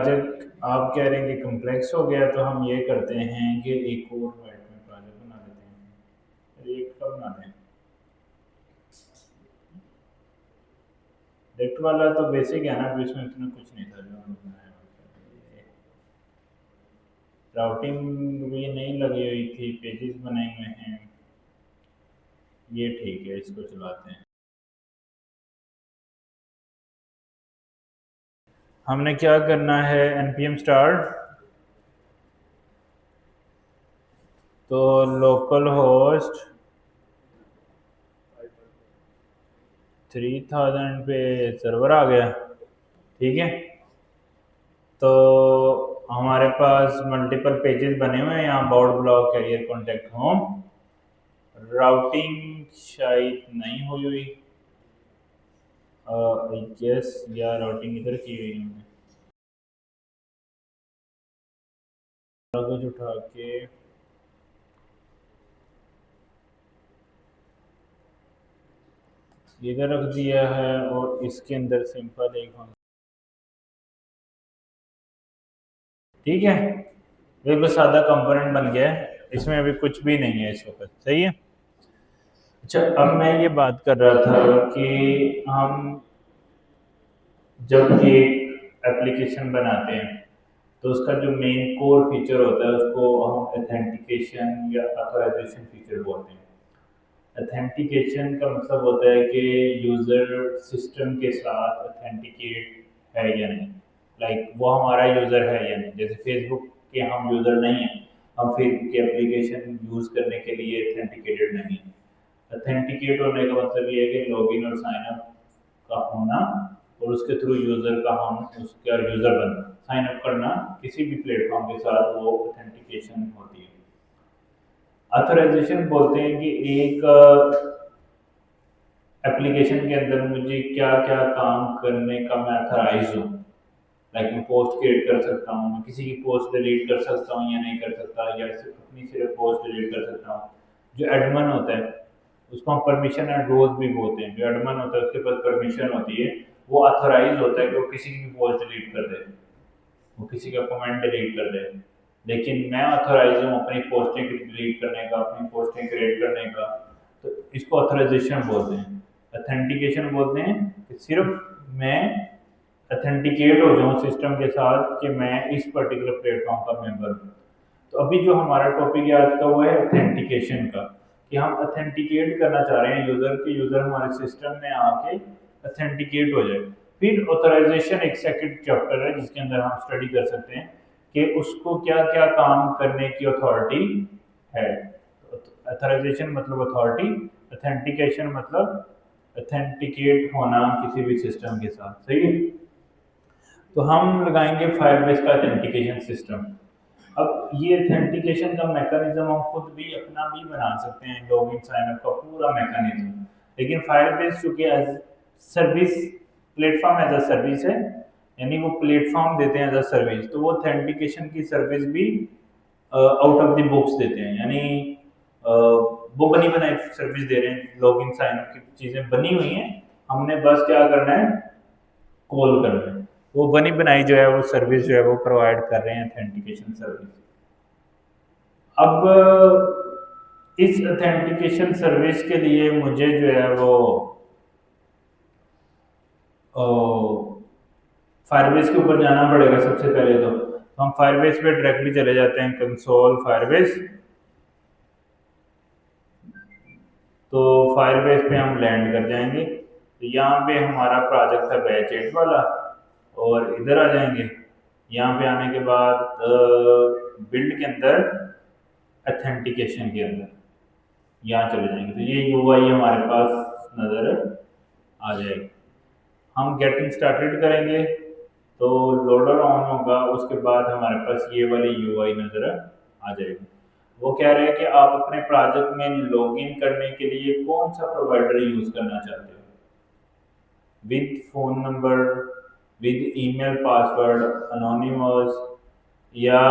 Project आप कह रहे हैं कि कम्प्लेक्स हो गया, तो हम ये करते हैं कि एक और वाइट में प्रोजेक्ट बना लेते हैं। रिएक्ट का बना लें। रिएक्ट वाला तो बेसिक है ना, इसमें इतना कुछ नहीं था जो हमने बनाया। राउटिंग भी नहीं लगी हुई थी, पेजेस बनाए हुए हैं। ये ठीक है, इसको चलाते हैं। हमने क्या करना है, npm start, तो लोकल होस्ट 3000 पे सर्वर आ गया। ठीक है, तो हमारे पास मल्टीपल पेजेस बने हुए हैं यहाँ, about, blog, career, contact, home. Routing शायद नहीं हुई आई गेस, या राउटिंग इधर की हुई हमने। कागज उठा के इधर रख दिया है, और इसके अंदर सिंपल एक, ठीक है, बिल्कुल सादा कंपोनेंट बन गया है, इसमें अभी कुछ भी नहीं है इस वक्त। सही है। अच्छा, अब मैं ये बात कर रहा था कि हम जब एक एप्लीकेशन बनाते हैं तो उसका जो मेन कोर फीचर होता है उसको हम ऑथेंटिकेशन या ऑथराइजेशन फीचर बोलते हैं। ऑथेंटिकेशन का मतलब होता है कि यूज़र सिस्टम के साथ ऑथेंटिकेट है या नहीं, लाइक वो हमारा यूज़र है या नहीं। जैसे फेसबुक के हम यूज़र नहीं हैं, हम फेसबुक की एप्लीकेशन यूज़ करने के लिए ऑथेंटिकेटेड नहीं है। ऑथेंटिकेट होने का मतलब ये है कि लॉगिन और साइन अप का होना, और उसके थ्रू यूज़र का हम उसका यूज़र बनना, साइन अप करना किसी भी प्लेटफॉर्म के साथ, वो ऑथेंटिकेशन होती है। ऑथराइजेशन बोलते हैं कि एक एप्लीकेशन के अंदर मुझे क्या क्या काम करने का मैं अथराइज हूँ। लाइक मैं पोस्ट क्रिएट कर सकता हूँ, मैं किसी की पोस्ट डिलीट कर सकता हूँ या नहीं कर सकता, या सिर्फ अपनी सिर्फ पोस्ट डिलीट कर सकता हूँ। जो एडमन होता है उसको हम परमिशन एंड रोल्स भी बोलते हैं। जो एडमन होता है उसके पास परमिशन होती है, वो अथोराइज होता है कि वो किसी की भी पोस्ट डिलीट कर दे, वो किसी का कमेंट डिलीट कर दे। लेकिन मैं अथोराइज हूँ अपनी पोस्टें डिलीट करने का, अपनी पोस्टें क्रिएट करने का, तो इसको अथोराइजेशन बोलते हैं। अथेंटिकेशन बोलते हैं कि सिर्फ मैं अथेंटिकेट हो जाऊँ सिस्टम के साथ कि मैं इस पर्टिकुलर प्लेटफॉर्म का मेंबर हूँ। तो अभी जो हमारा टॉपिक है आज का वो है अथेंटिकेशन का, कि हम अथेंटिकेट करना चाह रहे हैं यूज़र के, यूज़र हमारे सिस्टम में आके अथेंटिकेट हो जाए। फिर ऑथराइजेशन एक सेकंड चैप्टर है जिसके अंदर हम स्टडी कर सकते हैं कि उसको क्या क्या काम करने की अथॉरिटी है। ऑथराइजेशन मतलब अथॉरिटी, अथेंटिकेशन मतलब अथेंटिकेट होना किसी भी सिस्टम के साथ। सही है। तो हम लगाएंगे फायरबेस का अथेंटिकेशन सिस्टम। अब ये अथेंटिकेशन का मैकेनिज्म हम खुद भी अपना भी बना सकते हैं, लॉगिन साइन अप का पूरा मैकेनिज्म। लेकिन फायरबेस चूंकि as service, platform as a service है, यानी वो प्लेटफॉर्म देते हैं एज अ सर्विस, तो वो अथेंटिकेशन की सर्विस भी आउट ऑफ द बॉक्स देते हैं। यानी वो बनी बनाई सर्विस दे रहे हैं, लॉगिन साइन अप की चीज़ें बनी हुई हैं, हमने बस क्या करना है, कॉल करना है। वो बनी बनाई जो है वो सर्विस जो है वो प्रोवाइड कर रहे हैं, अथेंटिकेशन सर्विस। अब इस अथेंटिकेशन सर्विस के लिए मुझे जो है वो फायरबेस के ऊपर जाना पड़ेगा सबसे पहले। तो हम फायरबेस पे डायरेक्टली चले जाते हैं, कंसोल फायरबेस। तो फायरबेस पे हम लैंड कर जाएंगे, तो यहाँ पे हमारा प्रोजेक्ट था बैच 8 वाला, और इधर आ जाएंगे। यहाँ पे आने के बाद बिल्ड के अंदर, अथेंटिकेशन के अंदर यहाँ चले जाएंगे, तो ये यूआई हमारे पास नज़र आ जाएगी। हम गेटिंग स्टार्टेड करेंगे तो लोडर ऑन होगा, उसके बाद हमारे पास ये वाली यूआई नज़र आ जाएगी। वो कह रहे हैं कि आप अपने प्रोजेक्ट में लॉगिन करने के लिए कौन सा प्रोवाइडर यूज़ करना चाहते हो, with phone number, with email password, anonymous, या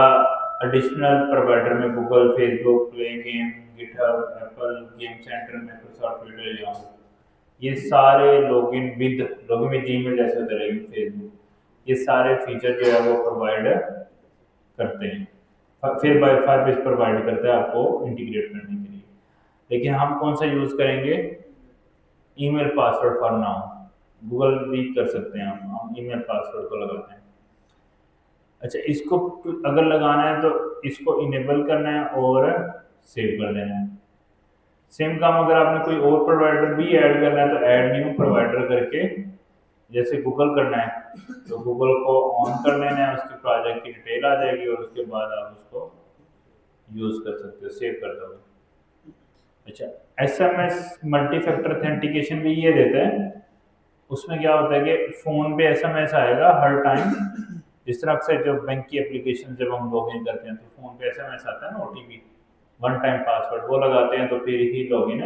एडिशनल प्रोवाइडर में Google, Facebook, play game, GitHub, Apple game centre, Microsoft Twitter, या ये सारे लॉगिन विद जी मेल जैसे होता है, फेसबुक, ये सारे फीचर जो है वो प्रोवाइड करते हैं। फिर फायरबेस प्रोवाइड करता है आपको इंटीग्रेट करने के लिए। लेकिन हम कौन सा यूज़ करेंगे? Email password for now. Google भी कर सकते हैं हम ईमेल पासवर्ड को लगाते हैं। अच्छा, इसको अगर लगाना है तो इसको इनेबल करना है और सेव कर देना है। सेम काम अगर आपने कोई और प्रोवाइडर भी ऐड करना है तो ऐड न्यू प्रोवाइडर करके, जैसे गूगल करना है तो गूगल को ऑन कर लेना है, उसकी प्रोजेक्ट की डिटेल आ जाएगी और उसके बाद आप उसको यूज़ कर सकते हो, सेव कर दोगे। अच्छा, एसएमएस मल्टी फैक्टर ऑथेंटिकेशन भी ये देता है। उसमें क्या होता है कि फ़ोन पे एसएमएस आएगा हर टाइम, जिस तरह से जो बैंक की एप्लीकेशन जब हम लॉगिन करते हैं तो फ़ोन पे एसएमएस आता है ना, ओटीपी, वन टाइम पासवर्ड, वो लगाते हैं तो फिर ही लॉगिन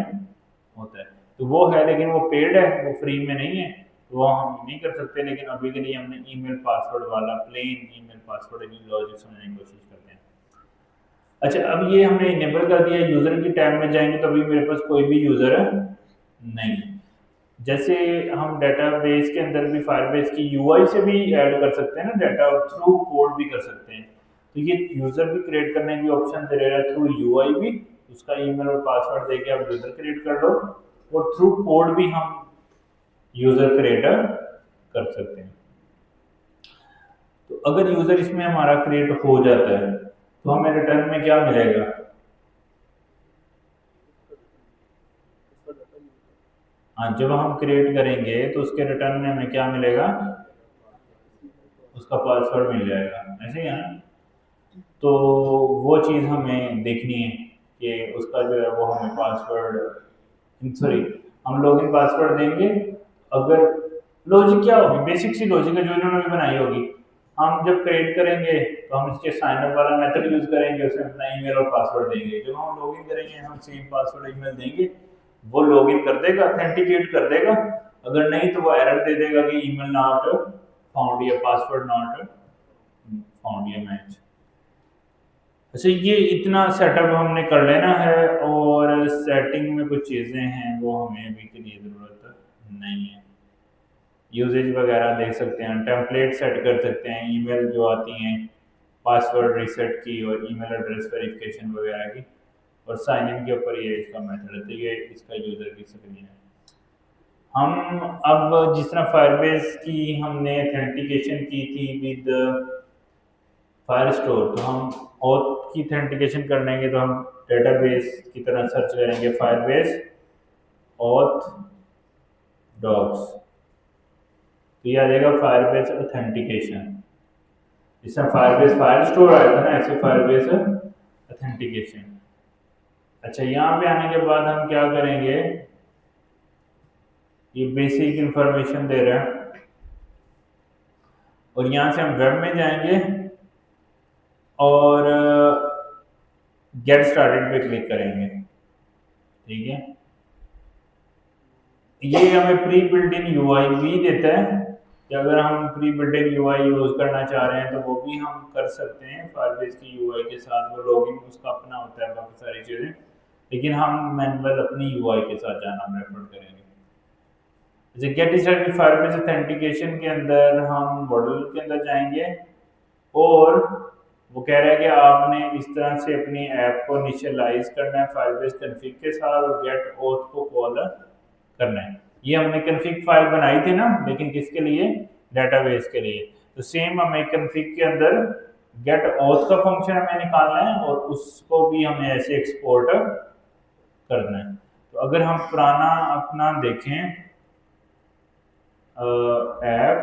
होता है। तो वो है, लेकिन वो पेड है, वो फ्री में नहीं है, तो वो हम नहीं कर सकते। लेकिन अभी के लिए हमने ईमेल पासवर्ड वाला प्लेन ईमेल पासवर्ड की लॉजिक समझने की कोशिश करते हैं। अच्छा, अब ये हमने इनेबल कर दिया। यूज़र की टैब में जाएंगे तो अभी मेरे पास कोई भी यूज़र नहीं है। जैसे हम डेटाबेस के अंदर भी फायरबेस की यूआई से भी ऐड कर सकते हैं ना डाटा, और थ्रू कोड भी कर सकते हैं। तो ये यूज़र भी क्रिएट करने की ऑप्शन दे रहा है, थ्रू यूआई भी, उसका ईमेल और पासवर्ड देके आप यूज़र क्रिएट कर लो, और थ्रू कोड भी हम यूज़र क्रिएट कर सकते हैं। तो अगर यूज़र इसमें हमारा क्रिएट हो जाता है तो हमें रिटर्न में क्या मिलेगा? हाँ, जब हम क्रिएट करेंगे तो उसके रिटर्न में हमें क्या मिलेगा? उसका पासवर्ड मिल जाएगा, ऐसे ही है ना? तो वो चीज़ हमें देखनी है कि उसका जो है वो हमें पासवर्ड, सॉरी, हम लॉगिन पासवर्ड देंगे। अगर लॉजिक क्या होगी, बेसिक सी लॉजिक है जो इन्होंने भी बनाई होगी। हम जब क्रिएट करेंगे तो हम इसके साइन अप वाला मेथड यूज़ करेंगे, उसमें अपना ईमेल और पासवर्ड देंगे। जब हम लॉगिन करेंगे हम सेम पासवर्ड ईमेल देंगे, वो लॉगिन कर देगा, ऑथेंटिकेट कर देगा। अगर नहीं तो वो एरर दे देगा कि ईमेल नॉट फाउंड या पासवर्ड नॉट फाउंड या मैच। अच्छा, ये इतना सेटअप हमने कर लेना है, और सेटिंग में कुछ चीज़ें हैं वो हमें अभी के लिए ज़रूरत नहीं है। यूजेज वगैरह देख सकते हैं, टेम्पलेट सेट कर सकते हैं, ईमेल जो आती हैं पासवर्ड रीसेट की और ईमेल एड्रेस वेरिफिकेशन वगैरह की, और साइन इन के ऊपर ये इसका मेथड है। तो ये इसका यूज़र की स्क्रीन है। हम अब जिस तरह फायरबेस की हमने ऑथेंटिकेशन की थी विद फायर स्टोर, तो हम ऑथ की ऑथेंटिकेशन करने के तो हम डेटाबेस की तरह सर्च करेंगे फायरबेस ऑथ डॉक्स, तो ये आ जाएगा फायरबेस ऑथेंटिकेशन। जिस तरह फायरबेस फायर स्टोर आया था ना, ऐसे फायरबेस ऑथेंटिकेशन। अच्छा, यहाँ पे आने के बाद हम क्या करेंगे, ये बेसिक इंफॉर्मेशन दे रहा है, और यहाँ से हम वेब में जाएंगे और गेट स्टार्टेड पे क्लिक करेंगे। ठीक है, ये हमें प्री बिल्ट इन यूआई भी देता है कि अगर हम pre built in UI use करना चाह रहे हैं तो वो भी हम कर सकते हैं फायरबेस की यूआई के साथ। वो लॉगिन उसका अपना होता है, बाकी सारी चीज़ें, लेकिन हम मैनुअल अपनी यूआई के साथ जाना प्रेफर करेंगे। जैसे गेट स्टार्टेड फायरबेस ऑथेंटिकेशन के अंदर हम मॉडल के अंदर जाएंगे, और वो कह रहा है कि आपने इस तरह से अपनी ऐप को इनिशियलाइज करना है फायरबेस कन्फिग के साथ, और गेट ऑथ को कॉल करना है। ये हमने कन्फिग फाइल बनाई थी ना, लेकिन किसके लिए? डेटाबेस के लिए। तो सेम हमें कन्फिग के अंदर गेट ऑथ का फंक्शन हमें निकालना है, और उसको भी हमें ऐसे एक्सपोर्ट करना है। तो अगर हम पुराना अपना देखें ऐप,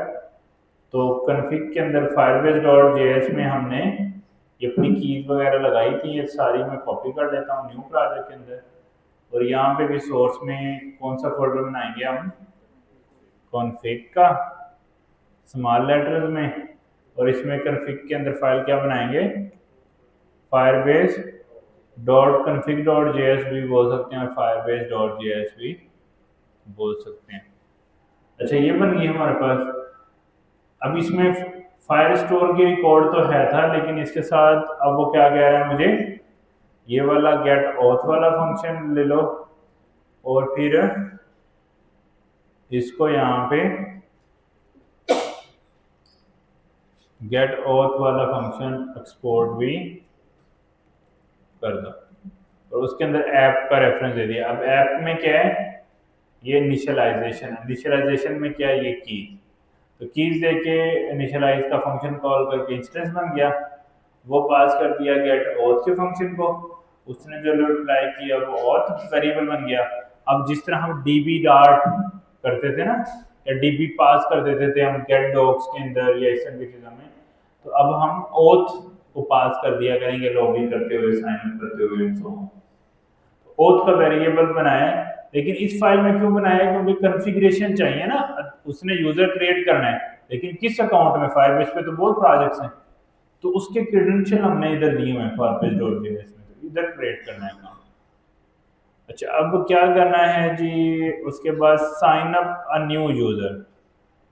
तो कन्फिग के अंदर firebase.js में हमने ये अपनी कीज वगैरह लगाई थी, ये सारी मैं कॉपी कर लेता हूँ न्यू प्रोजेक्ट के अंदर। और यहाँ पे भी सोर्स में कौन सा फोल्डर बनाएंगे हम? कॉन्फिग का, स्मॉल लेटर्स में, और इसमें कन्फिग के अंदर फाइल क्या बनाएंगे? firebase.config.js भी बोल सकते हैं, और firebase.js भी बोल सकते हैं। अच्छा, ये बन गई हमारे पास। अब इसमें फायर स्टोर की रिकॉर्ड तो है था, लेकिन इसके साथ अब वो क्या कह रहा है मुझे, ये वाला गेट ऑथ वाला फंक्शन ले लो, और फिर इसको यहाँ पे गेट ऑथ वाला फंक्शन एक्सपोर्ट भी कर दो और उसके अंदर ऐप का रेफरेंस दे दिया। अब ऐप में क्या है, ये इनिशियलाइजेशन है। इनिशियलाइजेशन में क्या है, ये की तो कीज देके इनिशियलाइज का फंक्शन कॉल करके इंस्टेंस बन गया। वो पास कर दिया गेट ऑथ के फंक्शन को, उसने जो रिप्लाई किया वो ऑथ वेरिएबल बन गया। अब जिस तरह हम डीबी डार्ट करते थे ना, या डीबी पास कर देते थे हम गेट डॉक्स के अंदर या इस तरह की चीजों में, तो अब हम ओथ को पास कर दिया करेंगे लॉग इन करते हुए, साइन अप करते हुए, ओथ का वेरिएबल बनाया है। लेकिन इस फाइल में क्यों बनाया है, क्योंकि कॉन्फ़िगरेशन चाहिए ना, उसने यूजर क्रिएट करना है। लेकिन किस अकाउंट में, फायरबेस पे तो बहुत प्रोजेक्ट्स हैं, तो उसके क्रेडेंशियल हमने इधर दिए हुए हैं फायरबेस.js में, तो इधर क्रिएट करना है काम। अच्छा, अब क्या करना है जी, उसके बाद sign up a new user.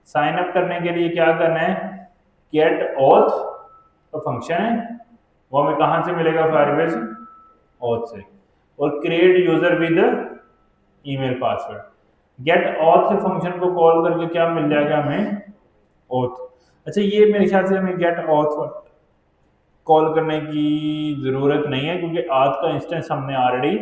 Sign up करने के लिए क्या करना है, गेट ऑथ का फंक्शन है, वो हमें कहां से मिलेगा, फायरबेस ऑथ से, और create user with email password. Get auth के फंक्शन को कॉल करके क्या मिल जाएगा हमें, ऑथ। अच्छा, ये मेरे ख्याल से हमें गेट ऑथ कॉल करने की जरूरत नहीं है, क्योंकि ऑथ का इंस्टेंस हमने ऑलरेडी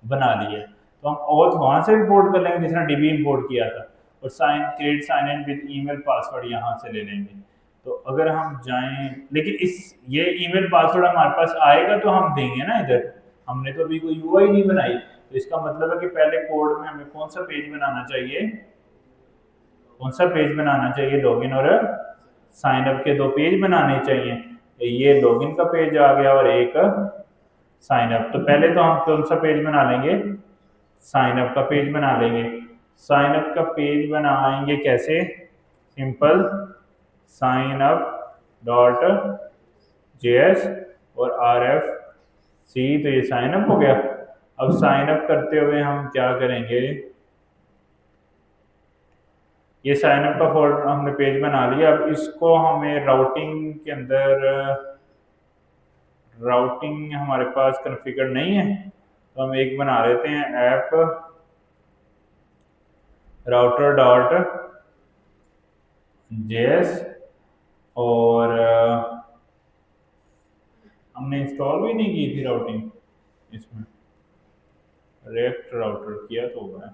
बना लिया है। तो हम ऑथ वहां से इंपोर्ट कर लेंगे जिसने डीबी इंपोर्ट किया था, और sign create sign in with email password यहाँ से ले लेंगे। तो अगर हम जाएं, लेकिन इस ये ईमेल पासवर्ड हमारे पास आएगा तो हम देंगे ना इधर, हमने तो अभी कोई यूआई नहीं बनाई। तो इसका मतलब है कि पहले कोड में हमें कौन सा पेज बनाना चाहिए, कौन सा पेज बनाना चाहिए, लॉगिन और साइन अप के दो पेज बनाने चाहिए। ये लॉगिन का पेज आ गया और एक साइन अप। तो पहले तो हम कौन सा पेज बना लेंगे, साइन अप का पेज बना लेंगे। साइन अप का पेज बनाएंगे कैसे, simple sign up dot JS और आर एफ सी, तो ये साइन अप हो गया। अब साइन अप करते हुए हम क्या करेंगे, ये साइन अप का फोल्डर हमने पेज बना लिया। अब इसको हमें राउटिंग के अंदर, राउटिंग हमारे पास कॉन्फ़िगर नहीं है, तो हम एक बना लेते हैं, ऐप राउटर डॉट जेएस, और हमने इंस्टॉल भी नहीं की थी राउटिंग इसमें, रिएक्ट राउटर किया तो होगा,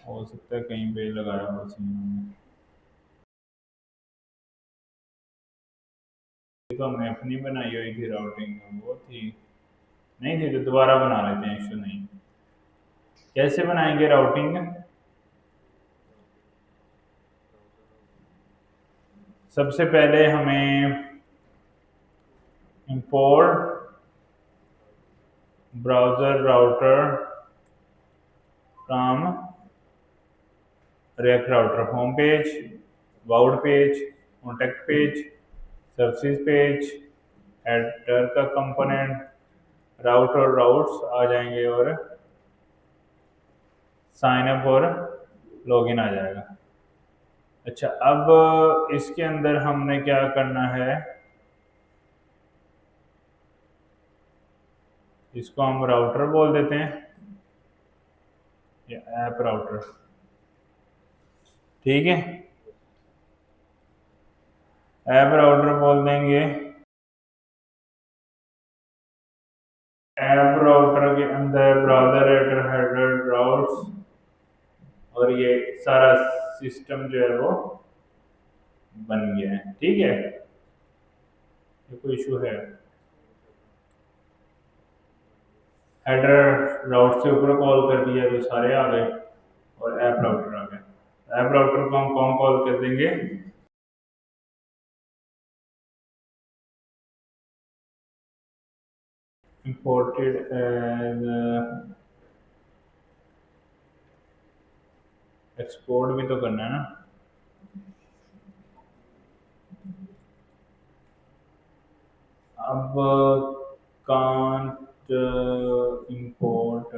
हो सकता है कहीं पे लगाया हो सीन। तो हमने अपनी बनाई हुई थी राउटिंग, वो थी नहीं थी, तो दोबारा बना लेते हैं, इशू नहीं। कैसे बनाएंगे राउटिंग, सबसे पहले हमें import browser router from react router, home page, about page, contact page, services page, header का कंपोनेंट, राउट और राउट्स आ जाएंगे, और साइन अप और लॉगिन आ जाएगा। अच्छा, अब इसके अंदर हमने क्या करना है, इसको हम राउटर बोल देते हैं, या ऐप राउटर, ठीक है, ऐप राउटर बोल देंगे। ऐप राउटर के अंदर ब्राउजर हेडर, हेडर राउट्स, और ये सारा सिस्टम जो है वो बन गया है, ठीक है। ये कोई इशू है, हेडर राउट से ऊपर कॉल कर दिया तो सारे आ गए, और ऐप राउटर आ गया। ऐप राउटर को हम कौन कॉल कर देंगे, इंपोर्टेड एज, एक्सपोर्ट भी तो करना है ना, अब कांट इंपोर्ट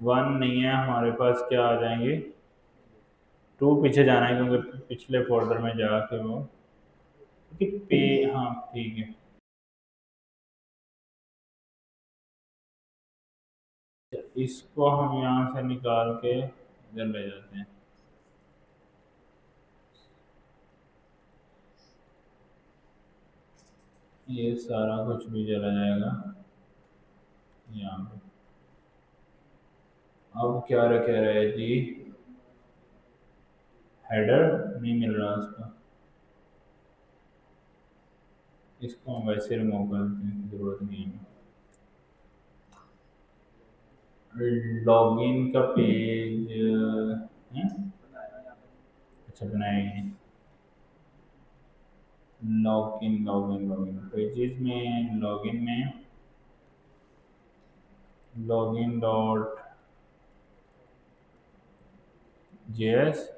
वन नहीं है हमारे पास, क्या आ जाएंगे, टू पीछे जाना है, क्योंकि पिछले फोल्डर में जाके वो पे, हाँ ठीक है। इसको हम यहाँ से निकाल के इधर ले जाते हैं। ये सारा कुछ भी चला जाएगा यहाँ पे। अब क्या रखा रहे जी, हेडर नहीं मिल रहा उसका, इसको हम वैसे रिमूव कर देते हैं, ज़रूरत नहीं है। लॉगिन का पेज है, अच्छा बनाएंगे। लॉगिन लॉगिन लॉगिन पेजेस में, लॉगिन डॉट जेएस,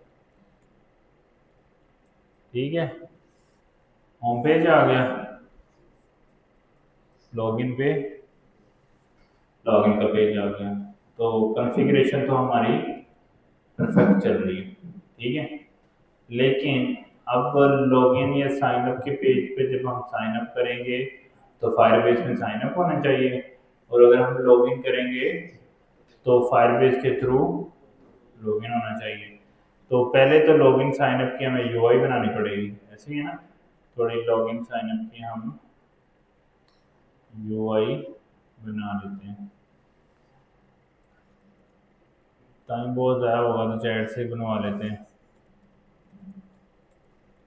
ठीक है। होम पेज आ गया, लॉगिन पे लॉगिन का पेज आ गया। तो कॉन्फ़िगरेशन तो हमारी परफेक्ट चल रही है, ठीक है। लेकिन अब लॉगिन या साइन अप के पेज पे जब हम साइन अप करेंगे तो फायरबेस में साइन अप होना चाहिए, और अगर हम लॉगिन करेंगे तो फायरबेस के थ्रू लॉगिन होना चाहिए। तो पहले तो लॉगिन साइन अप की हमें यूआई बनानी पड़ेगी, ऐसे ही है ना। थोड़ी लॉगिन साइन अप की हम यूआई बना लेते हैं। टाइम बहुत ज़्यादा होगा तो चैट से बनवा लेते हैं।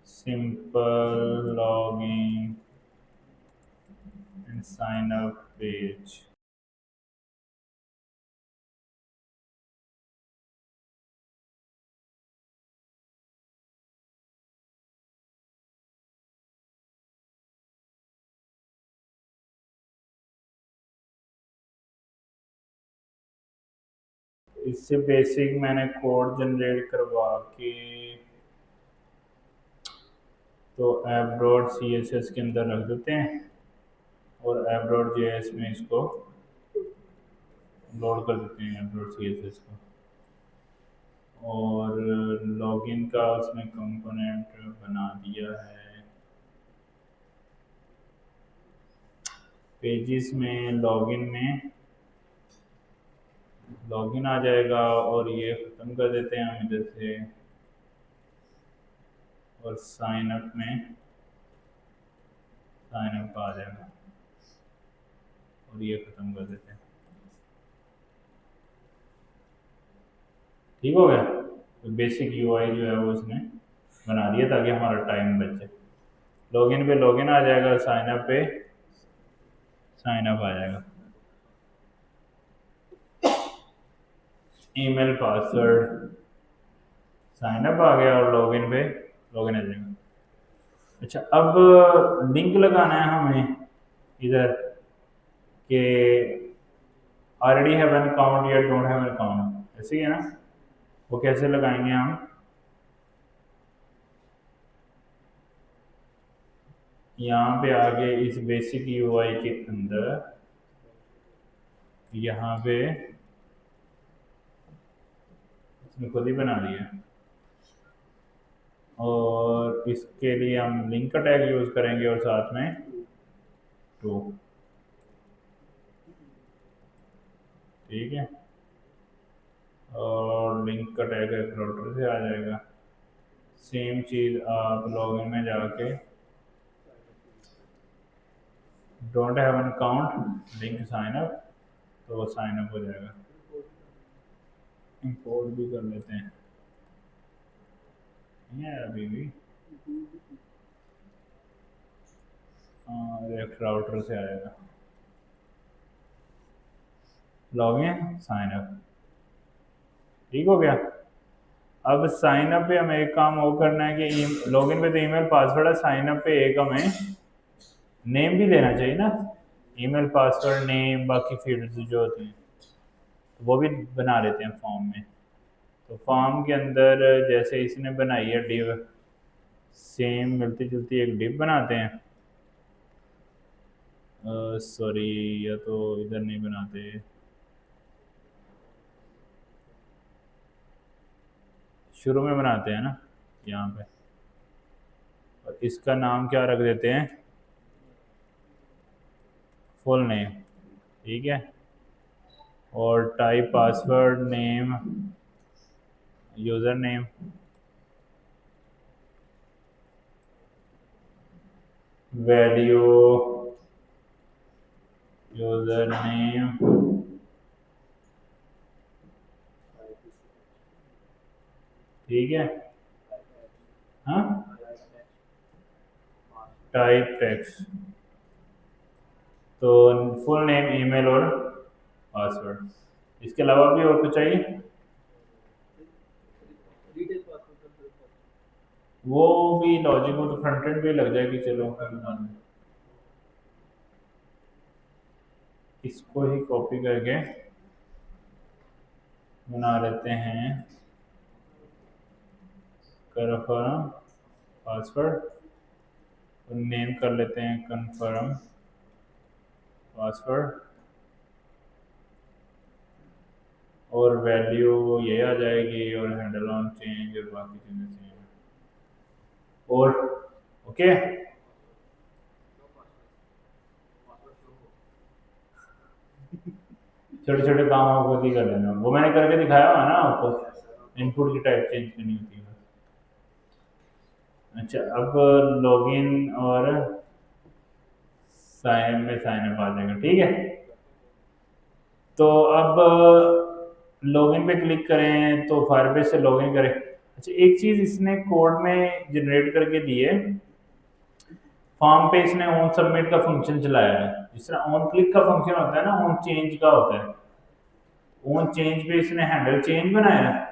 Simple login and sign up page. इससे बेसिक मैंने कोड जनरेट करवा के तो app dot C S S के अंदर रख देते हैं, और ऐप डॉट जे एस में इसको लोड कर देते हैं, app dot C S S को। और लॉगिन का उसने कंपोनेंट बना दिया है। पेजेस में लॉगिन आ जाएगा, और ये ख़त्म कर देते हैं हम इधर से, और साइन अप में साइन अप आ जाएगा, और ये ख़त्म कर देते हैं। ठीक हो गया। तो बेसिक यूआई जो है वो उसने बना दिया ताकि हमारा टाइम बचे। लॉगिन पे लॉगिन आ जाएगा, साइन अप पे साइन अप आ जाएगा। ईमेल पासवर्ड साइन अप आ गया, और लॉगिन पे लॉगिन आ जाएगा। अच्छा, अब लिंक लगाना है हमें इधर के ऑलरेडी हैव एन अकाउंट या डोंट हैव एन अकाउंट, ऐसे ही है ना। वो कैसे लगाएंगे हम, यहाँ पे आगे इस बेसिक यूआई के अंदर यहाँ पे इसने खुद ही बना दिया, और इसके लिए हम लिंक का टैग यूज करेंगे और साथ में टू, ठीक है। और लिंक का टैग एक्सप्लोरर से आ जाएगा। सेम चीज़ आप लॉगिन में जाके don't have an account link sign up, तो वो साइन अप हो जाएगा। इंपोर्ट भी कर लेते हैं, ये अभी भी एक राउटर से आएगा। लॉगिन साइन अप, ठीक हो गया। अब साइन अप पे हमें एक काम और करना है कि लॉगिन पे तो ईमेल पासवर्ड है, साइन अप पे एक हमें नेम भी लेना चाहिए ना। ईमेल पासवर्ड नेम बाकी फील्ड्स जो होती हैं तो वो भी बना लेते हैं फॉर्म में। तो फॉर्म के अंदर जैसे इसने बनाई है डिव, सेम मिलती जुलती एक डिव बनाते हैं। सॉरी, या तो इधर नहीं बनाते, शुरू में बनाते हैं ना यहाँ पे। और इसका नाम क्या रख देते हैं, फुल नेम, ठीक है। और type password name user name value user name ठीक है। हाँ टाइप टेक्स्ट तो फुल नेम ईमेल और पासवर्ड। इसके अलावा भी और कुछ चाहिए? वो भी लॉजिक हो तो फ्रंट एंड भी लग जाएगी। चलो इसको ही कॉपी करके बना लेते हैं कन्फर्म पासवर्ड और नेम कर लेते हैं कन्फर्म पासवर्ड और वैल्यू ये आ जाएगी और हैंडल ऑन चेंज और बाकी चीज़ें सेम और ओके। छोटे छोटे काम आपको खुद ही कर लेना, वो मैंने करके दिखाया हुआ है ना आपको, इनपुट की टाइप चेंज करनी होती है। अच्छा अब लॉगिन और साइन में साइन अप आ जाएगा ठीक है। तो अब लॉगिन पे क्लिक करें तो फायरबेस से लॉगिन करें। अच्छा एक चीज़ इसने कोड में जनरेट करके दी है, फॉर्म पे इसने ऑन सबमिट का फंक्शन चलाया है। जिस तरह ऑन क्लिक का फंक्शन होता है ना, ऑन चेंज का होता है। ऑन चेंज पे इसने हैंडल चेंज बनाया है।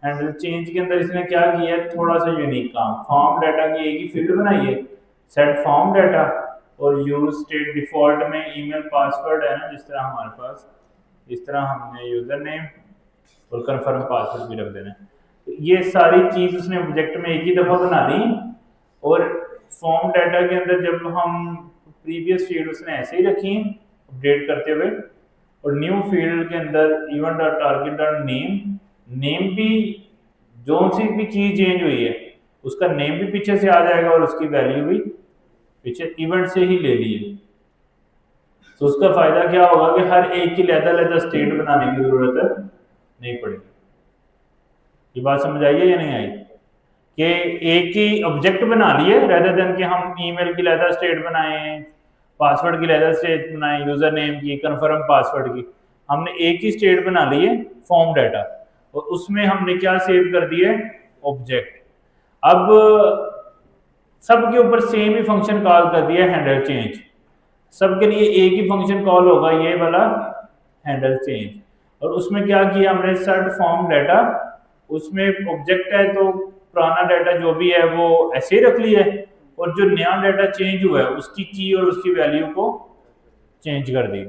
हैंडल चेंज के अंदर इसने क्या किया है, थोड़ा सा यूनिक काम, फॉर्म डाटा की एक ही फील्ड बनाई है, सेट फॉर्म डाटा और यूज स्टेट डिफॉल्ट में ईमेल पासवर्ड है ना, जिस तरह हमारे पास, इस तरह हमने यूजर नेम और कन्फर्म पासवर्ड भी रख देना है। तो ये सारी चीज उसने ऑब्जेक्ट में एक ही दफा बना दी। और फॉर्म डाटा के अंदर जब हम प्रीवियस फील्ड उसने ऐसे ही रखी है अपडेट करते हुए, और न्यू फील्ड के अंदर even dot target dot name, name भी जो सी भी चीज चेंज हुई है उसका नेम भी पीछे से आ जाएगा और उसकी वैल्यू भी पीछे इवेंट से ही ले ली है। तो उसका फायदा क्या होगा कि हर एक की लहदा स्टेट बनाने की जरूरत नहीं पड़ेगी। ये बात समझ आई है या नहीं आई? कि एक ही ऑब्जेक्ट बना लिए रेदर देन कि हम ईमेल की लहदा स्टेट बनाएं, पासवर्ड की लहदा स्टेट बनाएं, यूजर नेम की, कन्फर्म पासवर्ड की, हमने एक ही स्टेट बना ली है फॉर्म डाटा और उसमें हमने क्या सेव कर दिया ऑब्जेक्ट। अब सबके ऊपर सेम ही फंक्शन कॉल कर दिया हैंडल चेंज, सबके लिए एक ही फंक्शन कॉल होगा ये वाला हैंडल चेंज। और उसमें क्या किया हमने, सेट फॉर्म डाटा, उसमें ऑब्जेक्ट है तो पुराना डाटा जो भी है वो ऐसे ही रख लिया है और जो नया डाटा चेंज हुआ है उसकी की और उसकी वैल्यू को चेंज कर दी।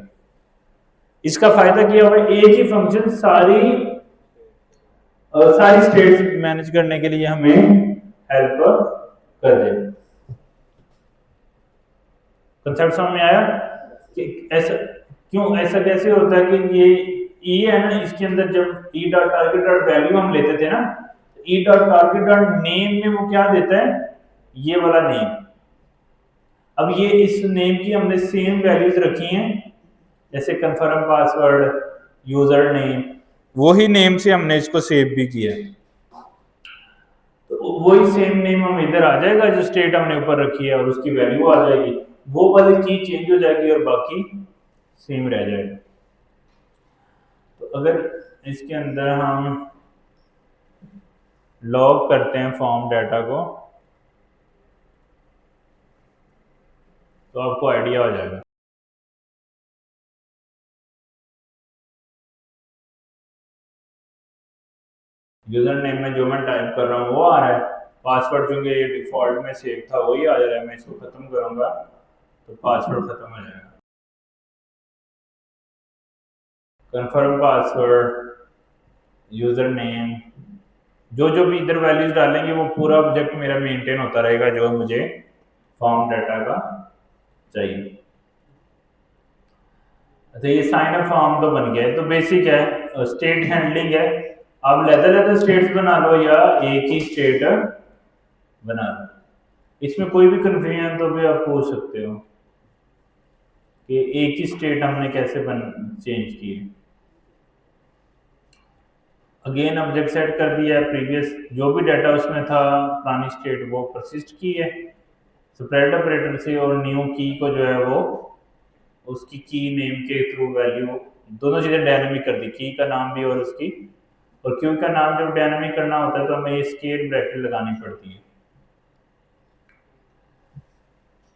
इसका फायदा क्या हुआ, एक ही फंक्शन सारी स्टेट्स मैनेज करने के लिए हमें हेल्प कर दे। कंसेप्ट समझ में आया कि ऐसा क्यों, ऐसा कैसे होता है कि ये ई है ना, इसके अंदर जब E dot target dot value हम लेते थे ना, E dot target dot name में वो क्या देता है, ये वाला नेम। अब ये इस नेम की हमने सेम वैल्यूज रखी हैं, जैसे कन्फर्म पासवर्ड, यूजर नेम, वही नेम से हमने इसको सेव भी किया है। तो वही सेम नेम हम इधर आ जाएगा जो स्टेट हमने ऊपर रखी है और उसकी वैल्यू आ जाएगी, वो वाली चीज चेंज हो जाएगी और बाकी सेम रह जाएगा। तो अगर इसके अंदर हम लॉग करते हैं फॉर्म डाटा को तो आपको आइडिया हो जाएगा। यूजर नेम में जो मैं टाइप कर रहा हूँ वो आ रहा है, पासवर्ड चूंकि ये डिफॉल्ट में सेव था वही आ जा रहा है। मैं इसको खत्म करूंगा तो पासवर्ड खत्म हो जाएगा। कन्फर्म पासवर्ड, यूजर नेम, जो जो भी इधर वैल्यूज डालेंगे वो पूरा ऑब्जेक्ट मेरा मेंटेन होता रहेगा जो मुझे फॉर्म डाटा का चाहिए। अच्छा ये साइन अप फॉर्म तो बन गया है, तो बेसिक है, स्टेट हैंडलिंग है। अब लेदर स्टेट्स बना लो या एक ही स्टेट बना लो, इसमें कोई भी कंफ्यूजन तो भी आप पूछ सकते हो कि एक ही स्टेट हमने कैसे चेंज की है। अगेन ऑब्जेक्ट सेट कर दिया है, प्रीवियस जो भी डाटा उसमें था पुरानी स्टेट वो परसिस्ट की है स्प्रेड ऑपरेटर से, और न्यू की को जो है वो उसकी की नेम के थ्रू वैल्यू दोनों चीज़ें डायनामिक कर दी, की का नाम भी और उसकी, और क्यू का नाम जब डायनामिक करना होता है तो हमें ये स्केल ब्रैकेट लगानी पड़ती है।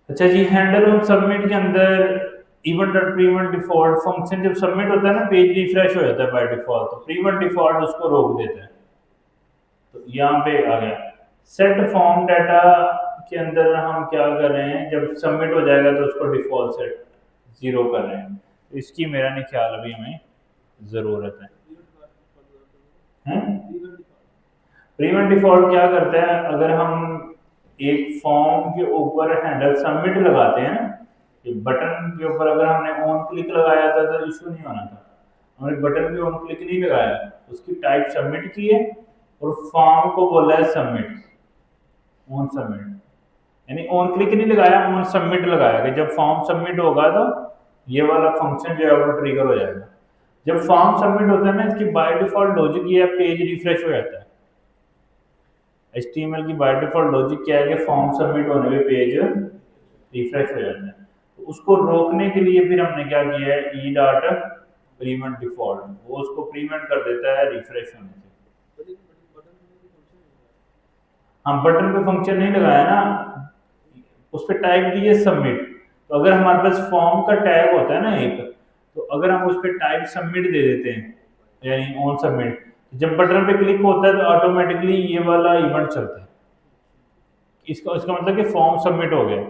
अच्छा जी, हैंडल ऑन सबमिट के अंदर इवेंट और प्रीवेंट डिफॉल्ट फंक्शन जब सबमिट होता है ना, पेज रिफ्रेश हो जाता है बाय डिफॉल्ट, तो प्रीवेंट डिफॉल्ट उसको रोक देता है। तो यहाँ पे आ गया सेट फॉर्म डाटा के अंदर हम क्या कर रहे हैं, जब सबमिट हो जाएगा तो उसको डिफॉल्ट सेट 0 कर रहे हैं। तो इसकी मेरा नहीं ख्याल अभी हमें ज़रूरत है। प्रीवेंट डिफॉल्ट क्या करता है, अगर हम एक फॉर्म के ऊपर हैंडल सबमिट लगाते हैं, एक बटन के ऊपर अगर हमने ऑन क्लिक लगाया था तो इशू नहीं होना था, हमने बटन पे ऑन क्लिक नहीं लगाया, उसकी टाइप सबमिट की है और फॉर्म को बोला है सबमिट, ऑन सबमिट, यानी ऑन क्लिक नहीं लगाया, ऑन सबमिट लगाया कि जब फॉर्म सबमिट होगा तो ये वाला फंक्शन जो है वो ट्रिगर हो जाएगा। जब फॉर्म सबमिट होता है ना, इसकी बाय डिफॉल्ट लॉजिक ये है, पेज रिफ्रेश हो जाता है। HTML की बाय डिफॉल्ट लॉजिक क्या है कि फॉर्म सबमिट होने पे पेज रिफ्रेश हो जाता है। तो उसको रोकने के लिए फिर हमने क्या किया है, ई डॉट प्रीवेंट डिफॉल्ट, वो उसको प्रीवेंट कर देता है रिफ्रेश होने से। हम बटन पे फंक्शन नहीं लगाया ना, उस पर टैग दिए सबमिट, तो अगर हमारे पास फॉर्म का टैग होता है ना एक, तो अगर हम उस पर टाइप सबमिट दे देते हैं यानी ऑन सबमिट, जब बटन पे क्लिक होता है तो ऑटोमेटिकली ये वाला इवेंट चलता है, इसका इसका मतलब कि फॉर्म सबमिट हो गया।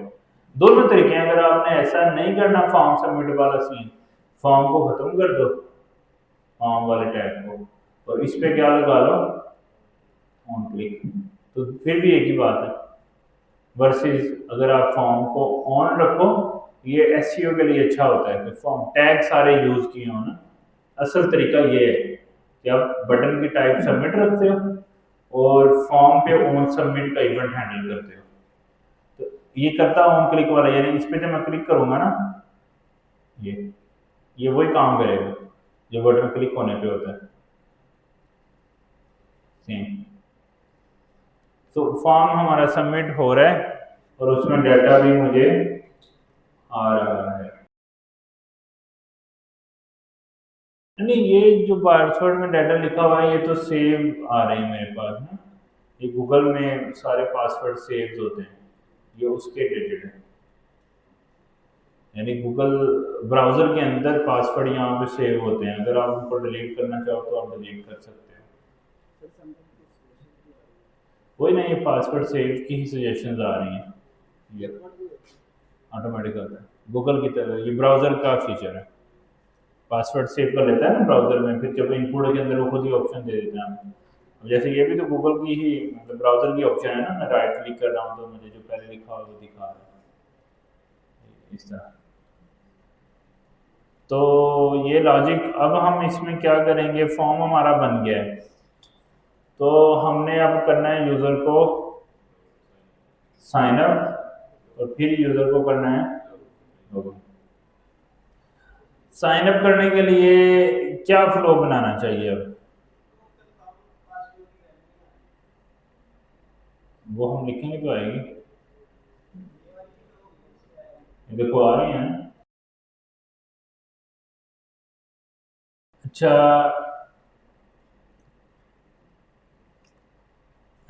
दोनों तरीके हैं, अगर आपने ऐसा नहीं करना फॉर्म सबमिट वाला सीन, फॉर्म को खत्म कर दो, फॉर्म वाले टैग को, और इस पे क्या लगा लो, ऑन क्लिक, तो फिर भी एक ही बात है। वर्सेस अगर आप फॉर्म को ऑन रखो, ये एसईओ के लिए अच्छा होता है कि फॉर्म टैग सारे यूज किए हो ना। असल तरीका ये है कि आप बटन की टाइप सबमिट रखते हो और फॉर्म पे ऑन सबमिट का इवेंट हैंडल करते हो। तो ये करता ऑन क्लिक वाला, यानी इस पे जब मैं क्लिक करूंगा ना, ये वही काम करेगा जो बटन क्लिक होने पे होता है, सेम। तो फॉर्म हमारा सबमिट हो रहा है और उसमें डाटा भी मुझे आ रहा है। नहीं, ये जो पासवर्ड में डाटा लिखा हुआ है ये तो सेव आ रहे हैं मेरे पास ना, ये गूगल में सारे पासवर्ड सेव होते हैं, ये उसके रिलेटेड है, यानी गूगल ब्राउज़र के अंदर पासवर्ड यहाँ पे सेव होते हैं, अगर आप उनको डिलीट करना चाहो तो आप डिलीट कर सकते हो। वही ना, ये पासवर्ड सेव की ही सजेशंस आ रही हैं, ये ऑटोमेटिक आता है गूगल की तरह, ये ब्राउज़र का फीचर है, पासवर्ड सेव कर लेता है ना ब्राउज़र में, फिर जब इनपुट के अंदर वो खुद ही ऑप्शन दे देता है हमें। अब जैसे ये भी तो गूगल की ही मतलब ब्राउज़र की ऑप्शन है ना, मैं राइट क्लिक कर रहा हूँ तो मुझे जो पहले लिखा हो वो दिखा रहा है इस तरह। तो ये लॉजिक, अब हम इसमें क्या करेंगे, फॉर्म हमारा बन गया है, तो हमने अब करना है यूज़र को साइन अप और फिर यूज़र को करना है लॉगिन। साइन अप करने के लिए क्या फ्लो बनाना चाहिए, अब वो हम लिखेंगे तो आएगी, देखो आ रही है ना। अच्छा,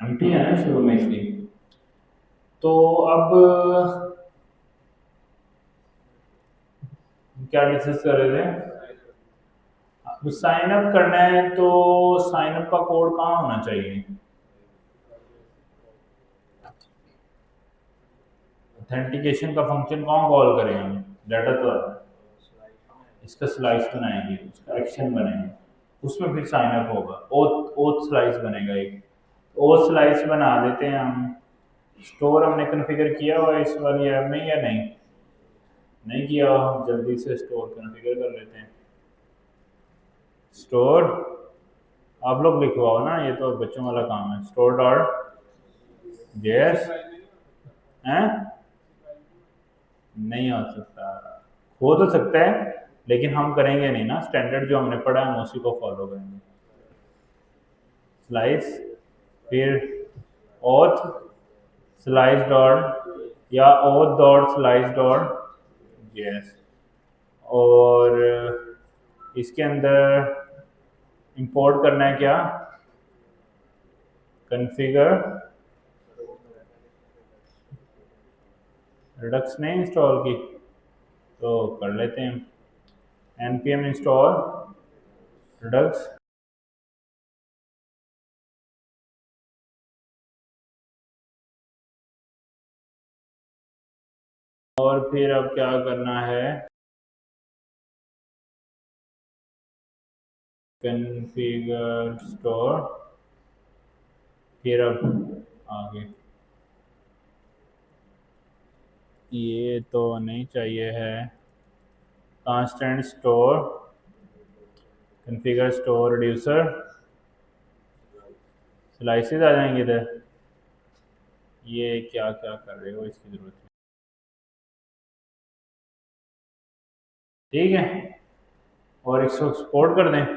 एम्प्टी है ना शुरू में इसलिए, तो अब क्या डिस्कस कर रहे थे, साइन अप करना है तो साइन अप का कोड कहाँ होना चाहिए, ऑथेंटिकेशन का फंक्शन कौन कॉल करें हम, डाटा तो इसका स्लाइस बनाएंगे, उसका एक्शन बनाएंगे, उसमें फिर साइन अप होगा, ओथ ओथ स्लाइस बनेगा एक, ओथ स्लाइस बना देते हैं हम। स्टोर हमने कॉन्फ़िगर किया हुआ है इस वाली ऐप में या नहीं, नहीं किया हुआ, हम जल्दी से स्टोर कॉन्फ़िगर कर लेते हैं। स्टोर आप लोग लिखवाओ ना, ये तो बच्चों वाला काम है, स्टोर डॉट जेएस हैं, नहीं हो सकता, हो तो सकता है लेकिन हम करेंगे नहीं ना, स्टैंडर्ड जो हमने पढ़ा है हम उसी को फॉलो करेंगे। स्लाइस, फिर ऑथ स्लाइस डॉट या auth dot slice dot JS. और इसके अंदर इंपोर्ट करना है क्या, कॉन्फ़िगर रिडक्स ने इंस्टॉल की तो कर लेते हैं npm इंस्टॉल रिडक्स। और फिर अब क्या करना है, कॉन्फ़िगर स्टोर, फिर अब आगे ये तो नहीं चाहिए है, constant store configure store reducer slices आ जाएंगे इधर। ये क्या क्या कर रहे हो, इसकी ज़रूरत है, ठीक है। और इसको एक्सपोर्ट कर दें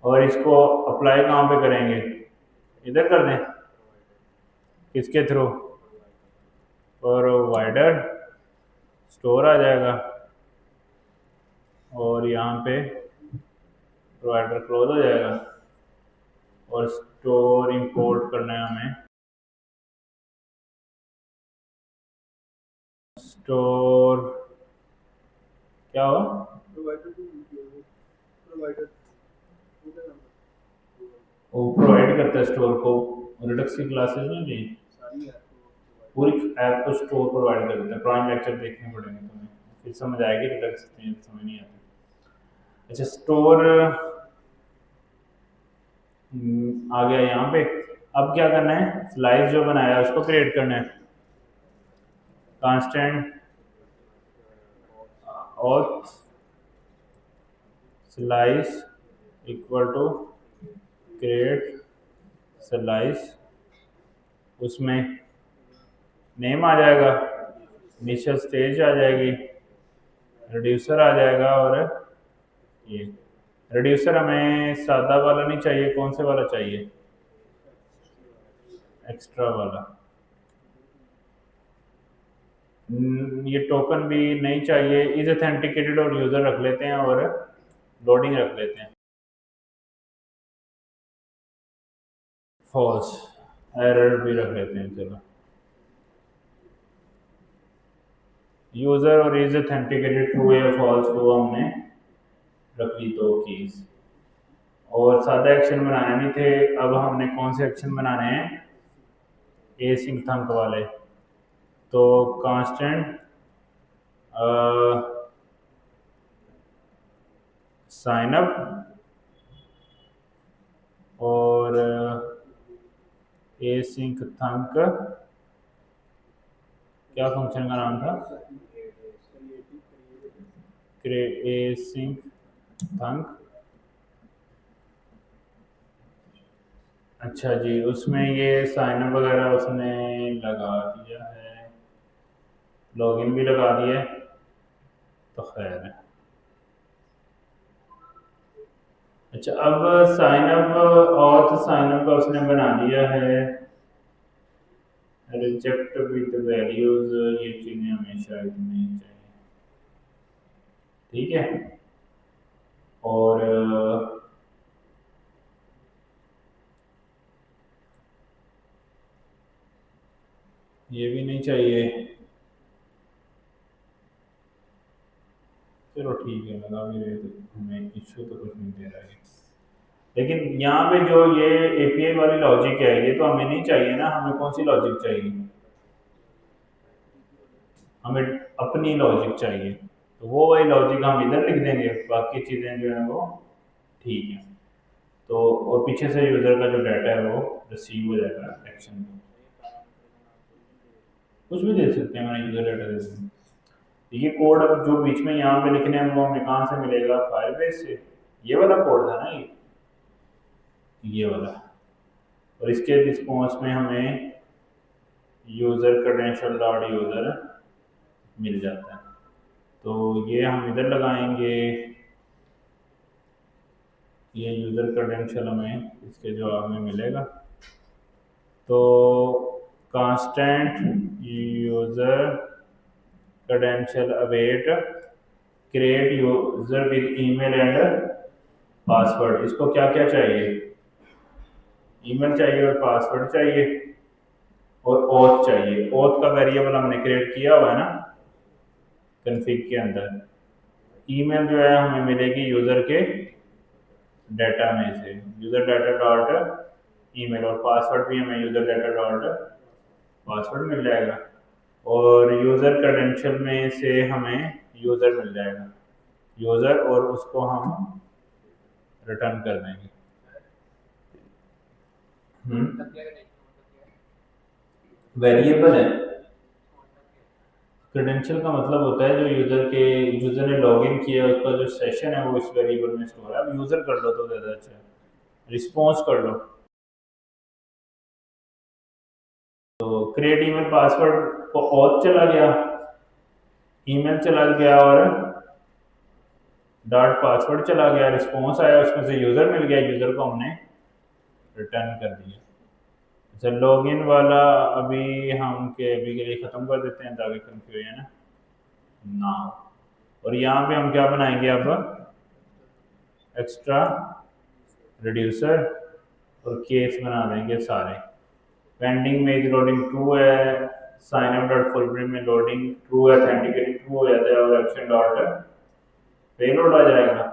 और इसको अप्लाई कहाँ पे करेंगे, इधर कर दें, किसके थ्रू, प्रोवाइडर स्टोर आ जाएगा और यहाँ पे प्रोवाइडर क्लोज हो जाएगा और स्टोर इंपोर्ट करना है हमें, स्टोर क्या हो, वो प्रोवाइड करता है स्टोर को, रिडक्स की क्लासेस में भी पूरी ऐप को स्टोर प्रोवाइड कर देता है। प्राइम लेक्चर देखने पड़ेंगे तुम्हें, फिर समझ आएगी, रिडक्स समझ नहीं आती। अच्छा स्टोर आ गया यहाँ पे। अब क्या करना है, स्लाइस जो बनाया है उसको क्रिएट करना है, कांस्टेंट और slice equal to create slice, उसमें नेम आ जाएगा, इनिशियल स्टेज आ जाएगी, रिड्यूसर आ जाएगा। और ये रिड्यूसर हमें सादा वाला नहीं चाहिए, कौन से वाला चाहिए, एक्स्ट्रा वाला। ये टोकन भी नहीं चाहिए, इज ऑथेंटिकेटेड और यूज़र रख लेते हैं और लोडिंग रख लेते हैं, फॉल्स एरर भी रख लेते हैं। चलो यूज़र और इज ऑथेंटिकेटेड ट्रू या फॉल्स को हमने रख ली दो कीज। और सादा एक्शन बनाने नहीं थे, अब हमने कौन से एक्शन बनाने हैं, एसिंक थंक वाले। तो कांस्टेंट साइन अप और एसिंक थंक, क्या फंक्शन का नाम था, एसिंक थंक। अच्छा जी, उसमें ये साइन अप वगैरह उसने लगा दिया है, लॉगिन भी लगा दिया है, तो खैर है। अच्छा अब साइन अप और साइन अप का उसने बना दिया है रिजेक्ट विद वैल्यूज, ये चीज़ें हमेशा नहीं चाहिए, ठीक है। और ये भी नहीं चाहिए, चलो ठीक है, लगा भी रहे तो हमें इश्यू तो कुछ नहीं दे रहा है। लेकिन यहाँ पे जो ये एपीआई वाली लॉजिक है ये तो हमें नहीं चाहिए ना, हमें कौन सी लॉजिक चाहिए, हमें अपनी लॉजिक चाहिए, तो वो वाली लॉजिक हम इधर लिख देंगे, बाकी चीज़ें जो है वो ठीक है। तो और पीछे से यूज़र का जो डाटा है वो रिसीव हो जाएगा एक्शन को, कुछ भी दे सकते हैं, हमारा यूज़र डाटा दे सकते हैं। ये कोड अब जो बीच में यहाँ पे लिखने हैं वो हमें कहाँ से मिलेगा, फायरबेस से, ये वाला कोड था ना ये वाला। और इसके रिस्पॉन्स में हमें यूज़र क्रेडेंशियल डॉट यूज़र मिल जाता है, तो ये हम इधर लगाएंगे ये यूज़र क्रेडेंशियल हमें इसके जवाब में मिलेगा। तो constant user credential await create user with email and password. इसको क्या क्या चाहिए? ईमेल चाहिए और पासवर्ड चाहिए और ओथ चाहिए। ओथ का वेरिएबल हमने क्रिएट किया हुआ है ना कन्फिग के अंदर। ईमेल जो है हमें मिलेगी यूज़र के डाटा में से, यूज़र डाटा डॉट ईमेल, और पासवर्ड भी हमें यूज़र डाटा डॉट पासवर्ड मिल जाएगा। और यूज़र क्रेडेंशियल में से हमें यूज़र मिल जाएगा, यूज़र, और उसको हम रिटर्न कर देंगे। वेरिएबल है। क्रेडेंशियल का मतलब होता है जो यूज़र ने लॉगिन किया है उसका जो सेशन है वो इस वेरिएबल में स्टोर है। अब यूज़र कर लो तो ज़्यादा अच्छा है, रिस्पॉन्स कर लो। तो क्रिएट ईमेल पासवर्ड को ऑथ चला गया, ईमेल चला गया और डॉट पासवर्ड चला गया, रिस्पॉन्स आया, उसमें से यूज़र मिल गया, यूज़र को हमने रिटर्न कर दिया। अच्छा, लॉगिन वाला अभी अभी के लिए ख़त्म कर देते हैं ताकि कंफ्यूजन ना हो। और यहाँ पे हम क्या बनाएंगे अब? एक्स्ट्रा रिड्यूसर और केस बना देंगे सारे। पेंडिंग में लोडिंग ट्रू है, sign up dot full print में लोडिंग ट्रू है, ऑथेंटिकेटिंग ट्रू हो जाता है, और एक्शन डॉट पेलोड आ जाएगा,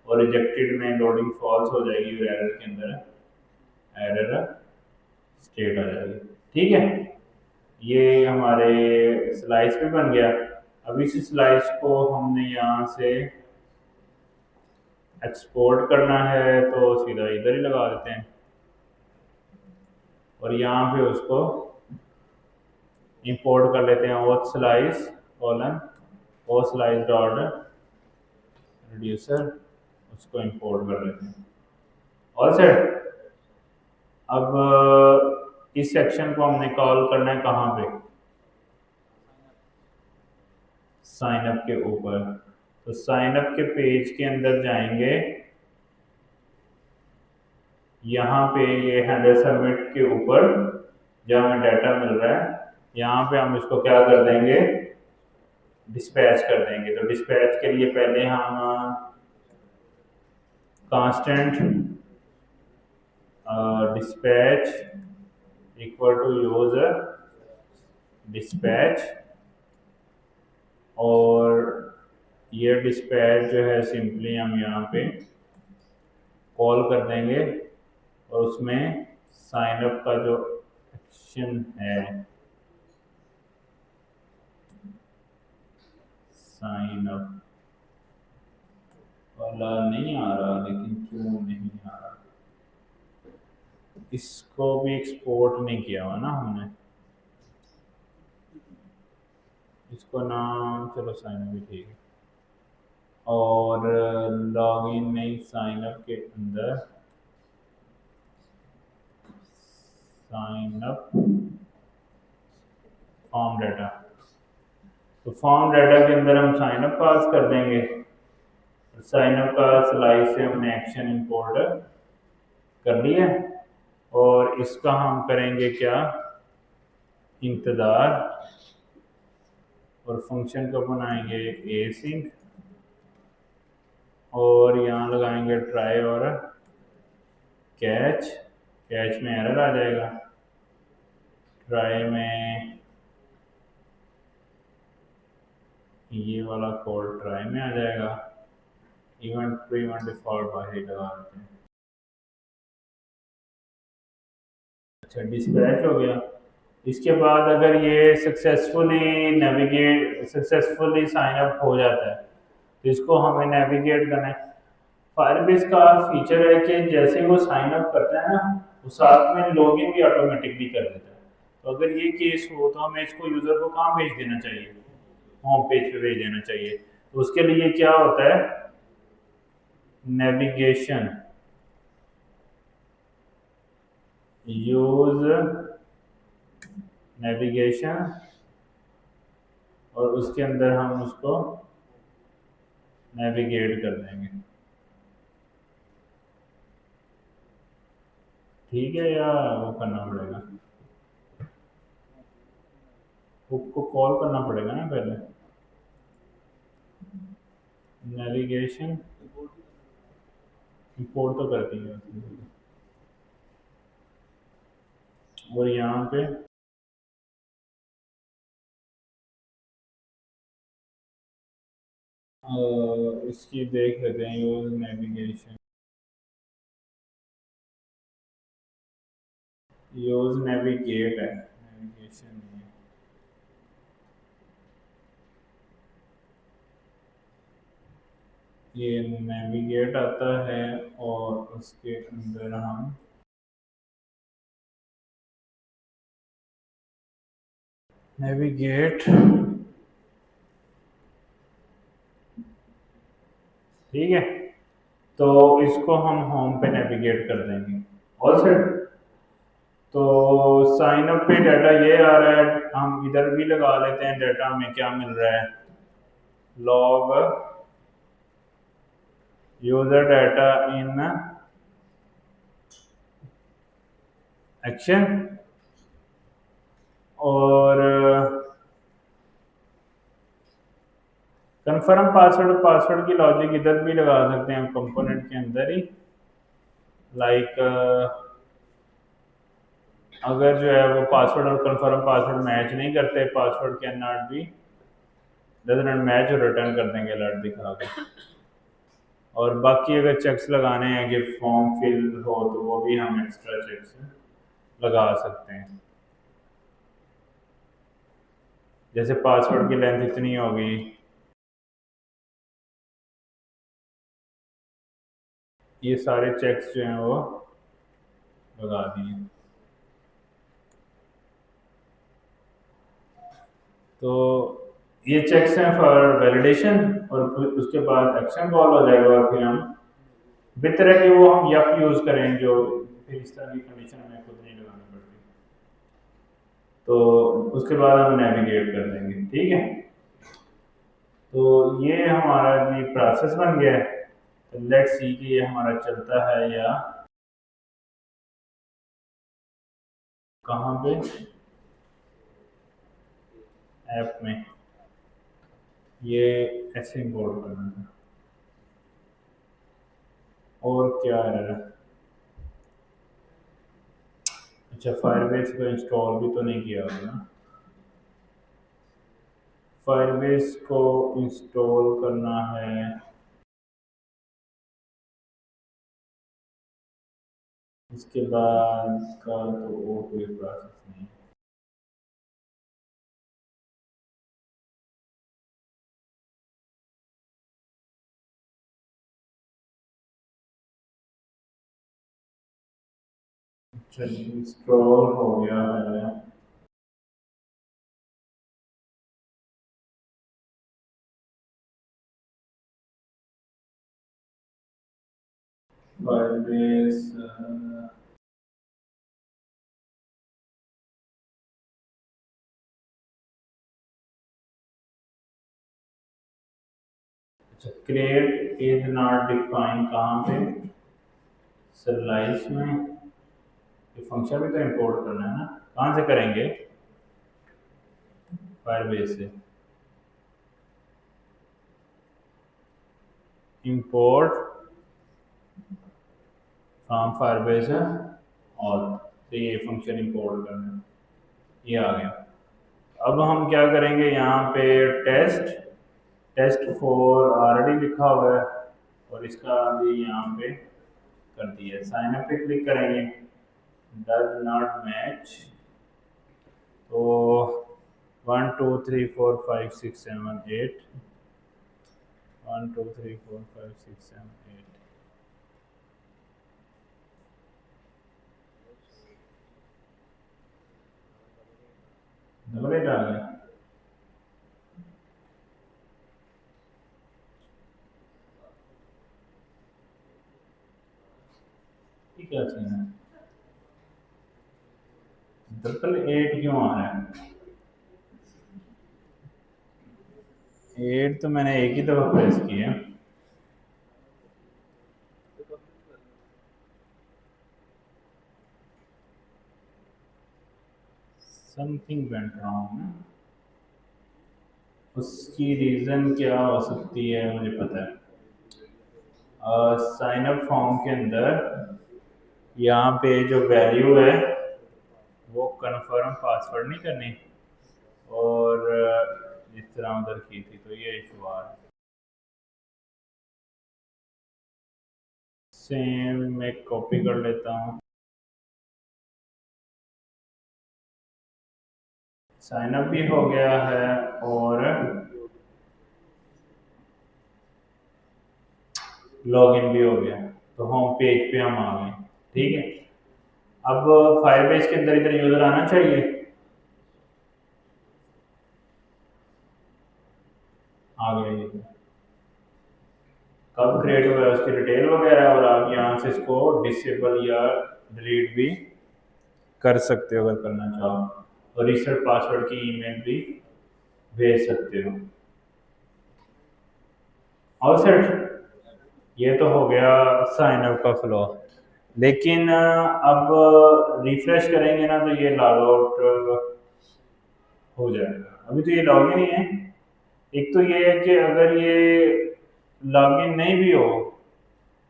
और रिजेक्टेड में लोडिंग फॉल्स हो जाएगी और एरर के अंदर एरर स्टेट आ जाएगी। ठीक है, ये हमारे स्लाइस पे बन गया। अब इस स्लाइस को हमने यहाँ से एक्सपोर्ट करना है तो सीधा इधर ही लगा देते हैं, और यहाँ पे उसको इंपोर्ट कर लेते हैं ओथ स्लाइस कॉलन ओ स्लाइस डॉट रिड्यूसर, उसको इंपोर्ट कर लेते हैं। All set. अब इस सेक्शन को हमने कॉल करना है कहाँ पे? साइन अप के ऊपर। तो साइन अप के पेज के अंदर जाएंगे, यहाँ पे ये हैंडल सबमिट के ऊपर जहाँ हमें डाटा मिल रहा है, यहाँ पे हम इसको क्या कर देंगे? डिस्पैच कर देंगे। तो डिस्पैच के लिए पहले हम constant dispatch equal to user dispatch, और ये डिस्पैच जो है सिंपली हम यहाँ पे कॉल कर देंगे, और उसमें साइन अप का जो एक्शन है, साइन अप वाला नहीं आ रहा, लेकिन क्यों नहीं आ रहा? इसको भी एक्सपोर्ट नहीं किया हुआ ना हमने, इसको नाम चलो साइन अप भी ठीक है। और लॉगिन नहीं, साइन अप के अंदर साइन अप फॉर्म डाटा, तो फॉर्म डाटा के अंदर हम साइन अप पास कर देंगे। साइन अप का स्लाइस से हमने एक्शन इंपोर्ट कर लिया, और इसका हम करेंगे क्या? इंतज़ार, और फंक्शन को बनाएंगे एसिंक, और यहाँ लगाएंगे ट्राई और कैच। कैच में एरर आ जाएगा, ट्राई में ये वाला कोड ट्राई में आ जाएगा। इवेंट प्री इवेंट डिफॉल्ट बाहर ही लगा देते हैं। अच्छा, डिस्पैच हो गया। इसके बाद अगर ये सक्सेसफुली साइन अप हो जाता है तो इसको हमें नेविगेट करना है। फायरबेस का फीचर है कि जैसे ही वो साइन अप करता है ना, वो साथ में लॉगिन भी ऑटोमेटिकली कर देता है। तो अगर ये केस हो तो हमें इसको यूज़र को कहाँ भेज देना चाहिए? होम पेज पे भेज देना चाहिए। तो उसके लिए क्या होता है? नेविगेशन, यूज नेविगेशन, और उसके अंदर हम उसको नेविगेट कर देंगे। ठीक है या वो करना पड़ेगा? हुक को कॉल करना पड़ेगा ना पहले। नेविगेशन इंपोर्ट तो कर दी है उसने। और यहाँ पे इसकी देख लेते हैं, यूज नेविगेशन। यूज नेविगेट है, नेविगेशन नहीं है। ये नेविगेट आता है और उसके अंदर हम नेविगेट, ठीक है। तो इसको हम होम पे नेविगेट कर देंगे। All set. तो साइन अप पे डाटा ये आ रहा है, हम इधर भी लगा लेते हैं डाटा में क्या मिल रहा है। Log user data in action. और कंफर्म पासवर्ड, पासवर्ड की लॉजिक इधर भी लगा सकते हैं कंपोनेंट के अंदर ही। लाइक अगर जो है वो पासवर्ड और कंफर्म पासवर्ड मैच नहीं करते, password can not be does not match, और रिटर्न कर देंगे अलर्ट दिखा के। और बाकी अगर चेक्स लगाने हैं कि फॉर्म फिल हो तो वो भी हम एक्स्ट्रा चेक्स लगा सकते हैं। जैसे पासवर्ड की लेंथ इतनी होगी, ये सारे चेक्स जो हैं वो लगा दिए। तो ये चेक्स हैं फॉर वैलिडेशन, और फिर उसके बाद एक्शन कॉल हो जाएगा, और फिर हम बेहतर है कि वो हम यप यूज़ करें, जो फिर इस तरह की कंडीशन हमें खुद नहीं लगानी पड़ती। तो उसके बाद हम नेविगेट कर देंगे, ठीक है। तो ये हमारा जी प्रोसेस बन गया है। तो लेट्स सी कि ये हमारा चलता है या कहाँ पे, ऐप में। ये ऐसे इंपोर्ट करना है। और क्या है? अच्छा, फायरबेस को इंस्टॉल भी तो नहीं किया होगा ना। फायरबेस को इंस्टॉल करना है। इसके बाद का तो और कोई प्रोसेस नहीं है। चलिए, इंस्टॉल हो गया है। फायरबेस अच्छा, क्रिएट इज नॉट डिफाइन कहाँ पे? स्लाइस में। ये फंक्शन भी तो इंपोर्ट करना है ना, कहाँ से करेंगे? फायरबेस से। इंपोर्ट फ्रॉम फायरबेस और, तो ये फंक्शन इंपोर्ट करना है, ये आ गया। अब हम क्या करेंगे, यहाँ पे टेस्ट, टेस्ट फोर ऑलरेडी लिखा हुआ है, और इसका भी यहाँ पे कर दिया। साइन अप पे क्लिक करेंगे, डज नॉट मैच। तो 1 2 3 4 5 6 7 8, 1 2 3 4 5 6 7 8। डबल एट आ गया। ये क्या सीन है? ट्रिपल एट क्यों आ रहा है? एट तो मैंने एक ही दफा प्रेस किया। समथिंग वेंट रॉन्ग, उसकी रीज़न क्या हो सकती है मुझे पता है। साइन अप फॉर्म के अंदर यहाँ पे जो वैल्यू है वो कन्फर्म पासवर्ड नहीं करनी, और जिस तरह उधर की थी, तो ये इशू आ रहा है। सेम मैं कॉपी कर लेता हूँ। साइन अप भी हो गया है और लॉगिन भी हो गया, तो होम पेज पे हम आ गए। ठीक है, अब फायरबेस के अंदर इधर यूज़र आना चाहिए। आ गया ये, कब क्रिएट हुआ है उसकी डिटेल वगैरह, और आप यहाँ से इसको डिसेबल या डिलीट भी कर सकते हो अगर करना चाहो, और रीसेट पासवर्ड की ईमेल भी भेज सकते हो। और सेट, ये तो हो गया साइन अप का फ्लो। लेकिन अब रिफ्रेश करेंगे ना तो ये लॉग आउट हो जाएगा। अभी तो ये लॉगिन ही है। एक तो ये है कि अगर ये लॉगिन नहीं भी हो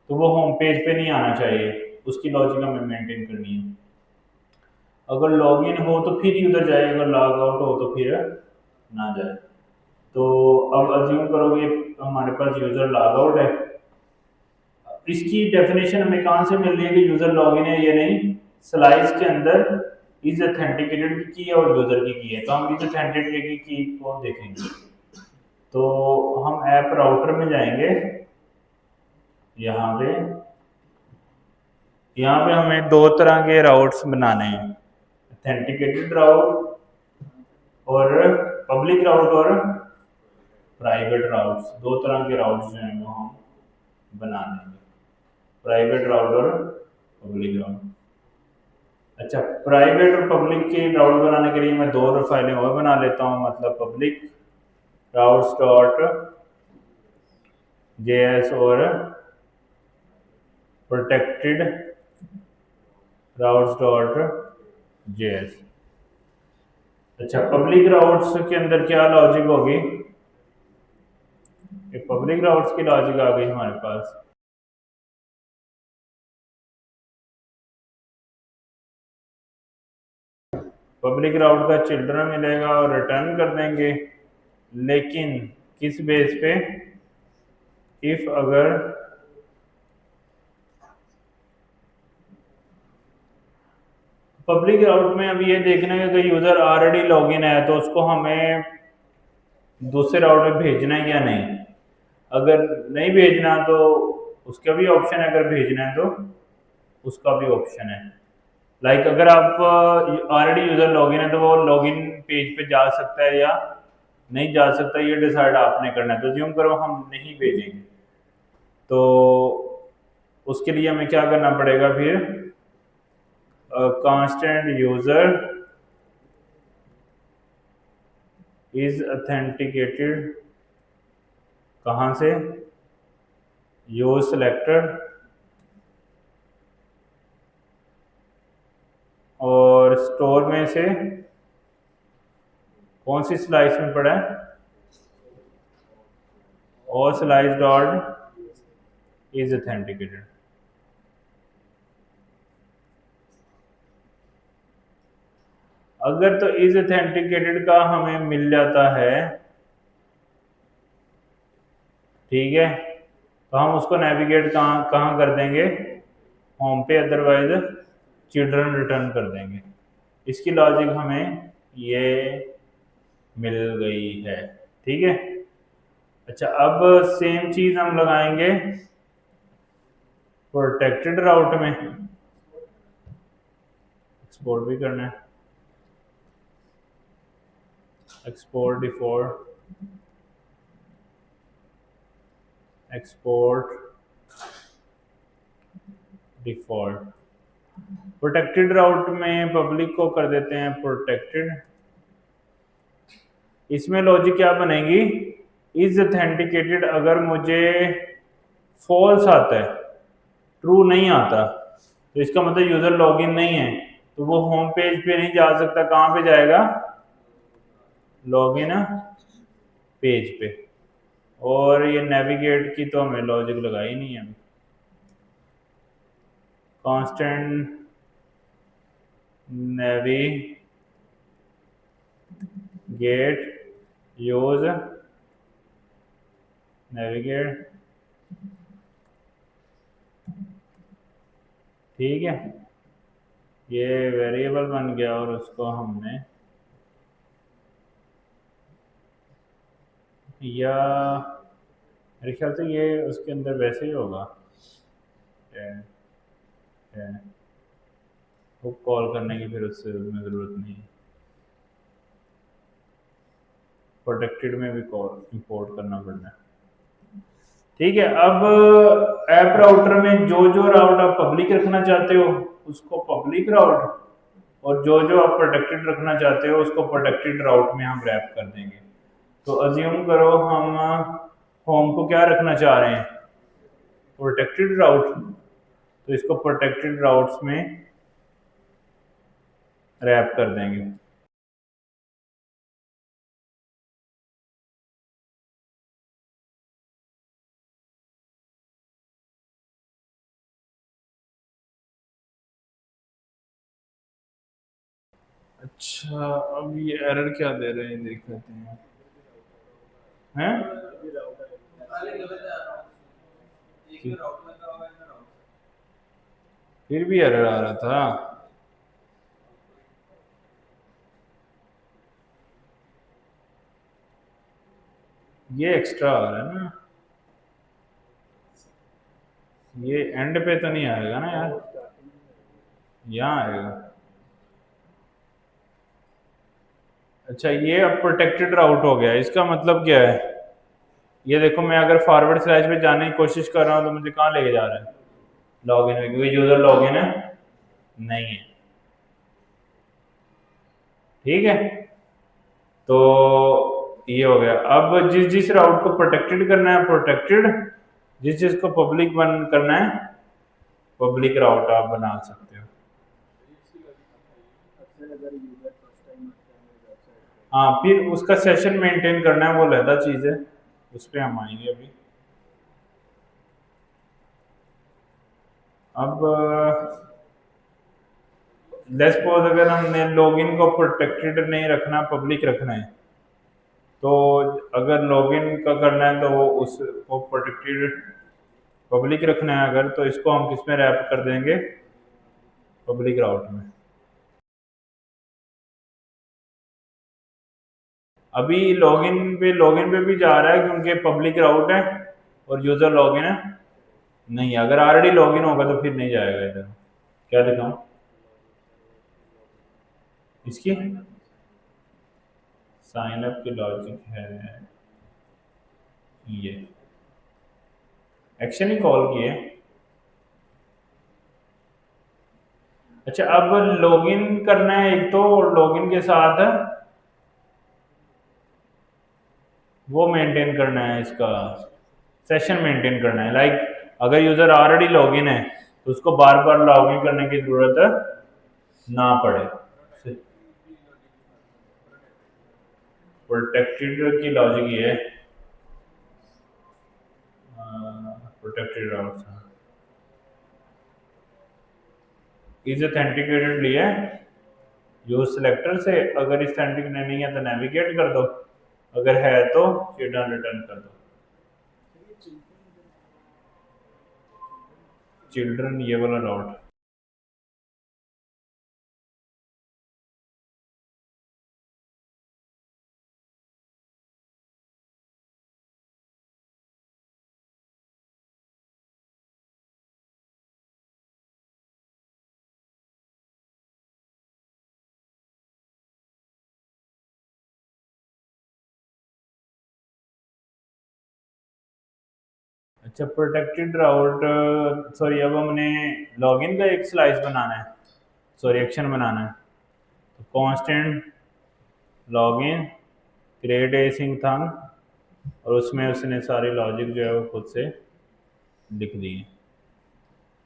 तो वो होम पेज पे नहीं आना चाहिए, उसकी लॉजिक हमें मेंटेन करनी है। अगर लॉगिन हो तो फिर ही उधर जाए, अगर लॉग आउट हो तो फिर ना जाए। तो अब अज्यूम करोगे हमारे पास यूज़र लॉग आउट है, इसकी डेफिनेशन हमें कहाँ से मिल रही है कि यूज़र लॉगिन है या नहीं। स्लाइस के अंदर इज ऑथेंटिकेटेड की है और यूज़र की है, तो हम इज ऑथेंटिकेटेड की को देखेंगे। तो हम ऐप राउटर में जाएंगे, यहाँ पे हमें दो तरह के राउट्स बनाने हैं, ऑथेंटिकेटेड राउट और पब्लिक राउट और प्राइवेट राउट्स। दो तरह के राउट्स जो हैं वो हम बना देंगे, प्राइवेट राउट और पब्लिक राउट। अच्छा, प्राइवेट और पब्लिक के राउट बनाने के लिए मैं दो फाइलें और बना लेता हूँ, मतलब पब्लिक राउट्स डॉट जेएस और प्रोटेक्टेड राउट्स डॉट जेएस। अच्छा, पब्लिक राउट्स के अंदर क्या लॉजिक होगी, पब्लिक राउट्स की लॉजिक आ गई हमारे पास। पब्लिक राउट का चिल्ड्रन मिलेगा और रिटर्न कर देंगे, लेकिन किस बेस पे, इफ अगर पब्लिक राउट में अभी ये देखना है कि यूज़र ऑलरेडी लॉगिन है तो उसको हमें दूसरे राउट में भेजना है या नहीं। अगर नहीं भेजना तो उसका भी ऑप्शन है, अगर भेजना है तो उसका भी ऑप्शन है। लाइक अगर आप ऑलरेडी यूज़र लॉगिन है तो वो लॉगिन पेज पे जा सकता है या नहीं जा सकता, ये डिसाइड आपने करना है। तो ज्यूम करो हम नहीं भेजेंगे, तो उसके लिए हमें क्या करना पड़ेगा फिर, कांस्टेंट यूज़र इज ऑथेंटिकेटेड, कहाँ से, यूज सेलेक्टर, और स्टोर में से कौन सी स्लाइस में पड़ा है, और स्लाइस डॉट इज ऑथेंटिकेटेड। अगर तो इज ऑथेंटिकेटेड का हमें मिल जाता है, ठीक है, तो हम उसको नेविगेट कहाँ कहाँ कर देंगे, होम पे, अदरवाइज चिल्ड्रन रिटर्न कर देंगे। इसकी लॉजिक हमें ये मिल गई है। ठीक है, अच्छा अब सेम चीज हम लगाएंगे प्रोटेक्टेड राउट में, एक्सपोर्ट भी करना है, export default, export default. Protected route में पब्लिक को कर देते हैं प्रोटेक्टेड। इसमें लॉजिक क्या बनेगी, इज ऑथेंटिकेटेड अगर मुझे फॉल्स आता है, ट्रू नहीं आता, तो इसका मतलब यूजर लॉगिन नहीं है। तो वो होम पेज पे नहीं जा सकता, कहाँ पे जाएगा? लॉगिन पेज पे। और ये नेविगेट की तो हमें लॉजिक लगाई नहीं है। कांस्टेंट नेविगेट यूज नेविगेट, ठीक है, ये वेरिएबल बन गया और उसको हमने या मेरे ख्याल से ये उसके अंदर वैसे ही होगा, वो कॉल करने की फिर उससे उसमें ज़रूरत नहीं है। प्रोटेक्टेड में भी कॉल इंपोर्ट करना पड़ना है, ठीक है। अब ऐप राउटर में जो जो राउट आप पब्लिक रखना चाहते हो उसको पब्लिक राउट, और जो जो आप प्रोटेक्टेड रखना चाहते हो उसको प्रोटेक्टेड राउट में हम रैप कर देंगे। तो अज्यूम करो हम होम को क्या रखना चाह रहे हैं? प्रोटेक्टेड राउट, तो इसको प्रोटेक्टेड राउट्स में रैप कर देंगे। अच्छा, अब ये एरर क्या दे रहे हैं देख लेते हैं। हैं? फिर भी एरर आ रहा था। ये एक्स्ट्रा आ रहा है ना, ये एंड पे तो नहीं आएगा ना यार, यहाँ आएगा। अच्छा, ये अब प्रोटेक्टेड राउट हो गया, इसका मतलब क्या है? ये देखो, मैं अगर फॉरवर्ड स्लैश पे जाने की कोशिश कर रहा हूँ तो मुझे कहाँ लेके जा रहा है? लॉगिन में, क्योंकि यूजर लॉगिन है नहीं है, ठीक है। तो ये हो गया। अब जिस जिस राउट को प्रोटेक्टेड करना है प्रोटेक्टेड, जिस जिस को पब्लिक बन करना है पब्लिक राउट आप बना सकते हो। हाँ, फिर उसका सेशन मेंटेन करना है, वो अलग चीज़ है, उस पर हम आएंगे अभी। अब लेट्स सपोज अगर हमने लॉगिन को प्रोटेक्टेड नहीं रखना, पब्लिक रखना है, तो अगर लॉगिन का करना है तो वो उसको प्रोटेक्टेड पब्लिक रखना है अगर, तो इसको हम किस में रैप कर देंगे? पब्लिक राउट में। अभी लॉगिन पे भी जा रहा है क्योंकि पब्लिक राउट है और यूजर लॉगिन है नहीं। अगर ऑलरेडी लॉगिन होगा तो फिर नहीं जाएगा इधर। क्या दिखाऊं इसकी? साइन अप की लॉजिक है ये, एक्शन ही कॉल किए। अच्छा, अब लॉगिन करना है एक, तो लॉगिन के साथ वो मेंटेन करना है, इसका सेशन मेंटेन करना है। लाइक अगर यूजर ऑलरेडी लॉगिन है तो उसको बार बार लॉगिन करने की जरूरत ना पड़े। प्रोटेक्टेड की लॉजिक ये है, प्रोटेक्टेड राउट्स इज ऑथेंटिकेटेड लिया यूज सिलेक्टर से। अगर ऑथेंटिक नहीं है तो नेविगेट कर दो, अगर है तो चिल्ड्रन रिटर्न कर दो। चिल्ड्रन ये वाला राउट, अच्छा प्रोटेक्टेड राउट, सॉरी, अब हमने लॉगिन का एक स्लाइस बनाना है, सॉरी एक्शन बनाना है। तो constant login create async thunk, और उसमें उसने सारी लॉजिक जो है वो खुद से लिख दी है।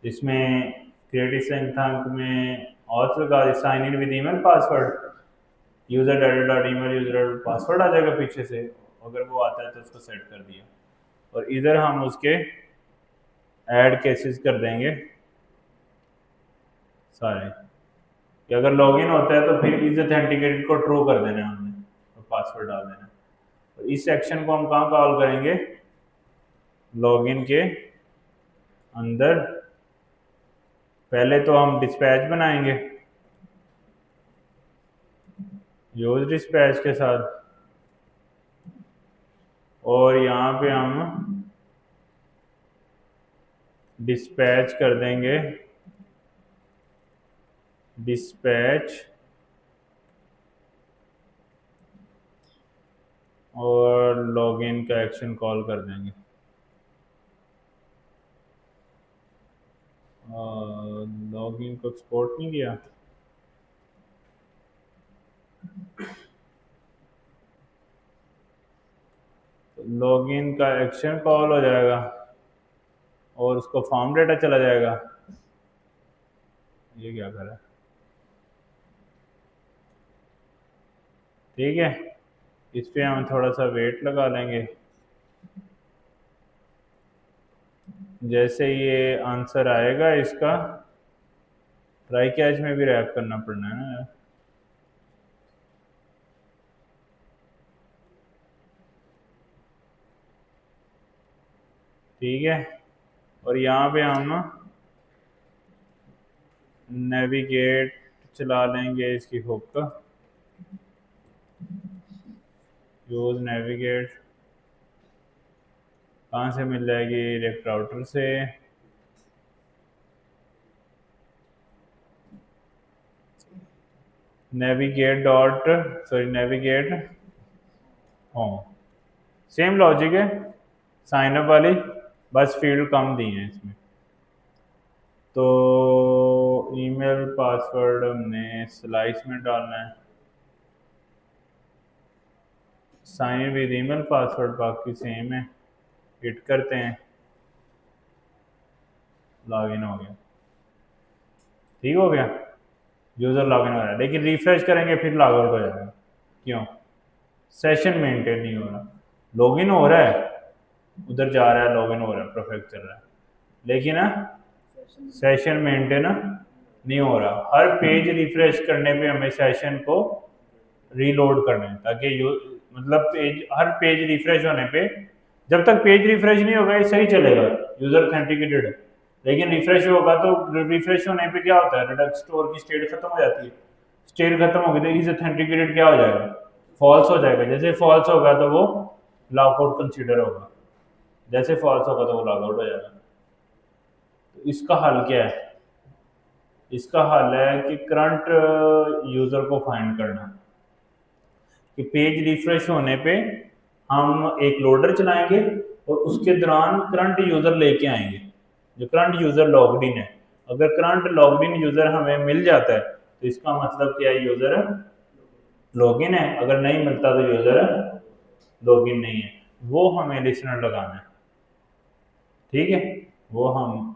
इसमें क्रिएट ए सिंक थंग में ऑथ लगा दी, sign in with email password, user data dot email user password आ जाएगा पीछे से, अगर वो आता है तो उसको सेट कर दिया। और इधर हम उसके ऐड केसेस कर देंगे सारे कि अगर लॉगिन होता है तो फिर इस ऑथेंटिकेटेड को ट्रू कर देना है हमने और पासवर्ड डाल देना। और इस सेक्शन को हम कहाँ कॉल करेंगे, लॉगिन के अंदर। पहले तो हम डिस्पैच बनाएंगे यूज डिस्पैच के साथ, और यहाँ पे हम डिस्पैच कर देंगे डिस्पैच और लॉगिन का एक्शन कॉल कर देंगे। लॉगिन को एक्सपोर्ट नहीं किया, लॉगिन का एक्शन कॉल हो जाएगा और उसको फॉर्म डेटा चला जाएगा। ये क्या कर रहा है, ठीक है। इस पे हम थोड़ा सा वेट लगा लेंगे, जैसे ये आंसर आएगा इसका, ट्राई कैच में भी रैप करना पड़ना है ना, ठीक है। और यहाँ पे हम नेविगेट चला लेंगे इसकी हुक का, यूज नेविगेट कहाँ से मिल जाएगी, डायरेक्ट राउटर से। नेविगेट होम, सेम लॉजिक है साइन अप वाली, बस फील्ड कम दी है इसमें। तो ईमेल पासवर्ड हमने स्लाइस में डालना है, sign in with email password बाकी सेम है, हिट करते हैं, लॉगिन हो गया, ठीक हो गया, यूज़र लॉगिन हो रहा है। लेकिन रिफ्रेश करेंगे फिर लॉग आउट हो जाएगा, क्यों, सेशन मेंटेन नहीं हो रहा, लॉगिन हो रहा है, उधर जा रहा है, लॉगिन हो रहा है, परफेक्ट चल रहा है, लेकिन सेशन मेंटेन नहीं हो रहा। हर पेज रिफ्रेश करने पे हमें सेशन को रीलोड करना है, ताकि मतलब हर पेज रिफ्रेश होने पे, जब तक पेज रिफ्रेश नहीं होगा ये सही चलेगा, यूजर ऑथेंटिकेटेड है, लेकिन रिफ्रेश होगा तो रिफ्रेश होने पे क्या होता है, रिडक्स स्टोर की स्टेट खत्म हो जाती है, स्टेट खत्म होगी तो इज ऑथेंटिकेटेड क्या हो जाएगा, फॉल्स हो जाएगा। जैसे फॉल्स होगा तो वो लॉकआउट कंसीडर होगा, जैसे फॉल्स होगा तो वो लॉकआउट हो जाएगा। तो इसका हल क्या है, इसका हल है कि करंट यूज़र को फाइंड करना, कि पेज रिफ्रेश होने पे हम एक लोडर चलाएंगे और उसके दौरान करंट यूज़र लेके आएंगे, जो करंट यूज़र लॉग्ड इन है। अगर करंट लॉग्ड इन यूज़र हमें मिल जाता है तो इसका मतलब क्या है, यूज़र लॉगिन है, अगर नहीं मिलता तो यूज़र लॉगिन नहीं है। वो हमें लिसनर लगाना है, ठीक है, वो हम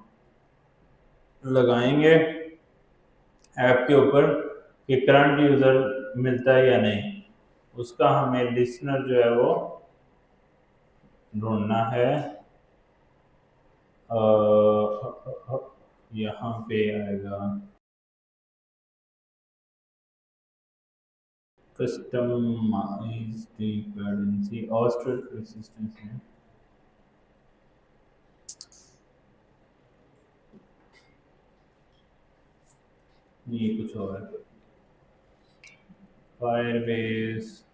लगाएंगे ऐप के ऊपर कि करंट यूज़र मिलता है या नहीं, उसका हमें लिसनर जो है वो ढूंढना है। यहाँ पे आएगा कस्टमाइज डिपेंडेंसी और स्ट्रिक्ट रेसिस्टेंस में, ये कुछ और है, फायरबेस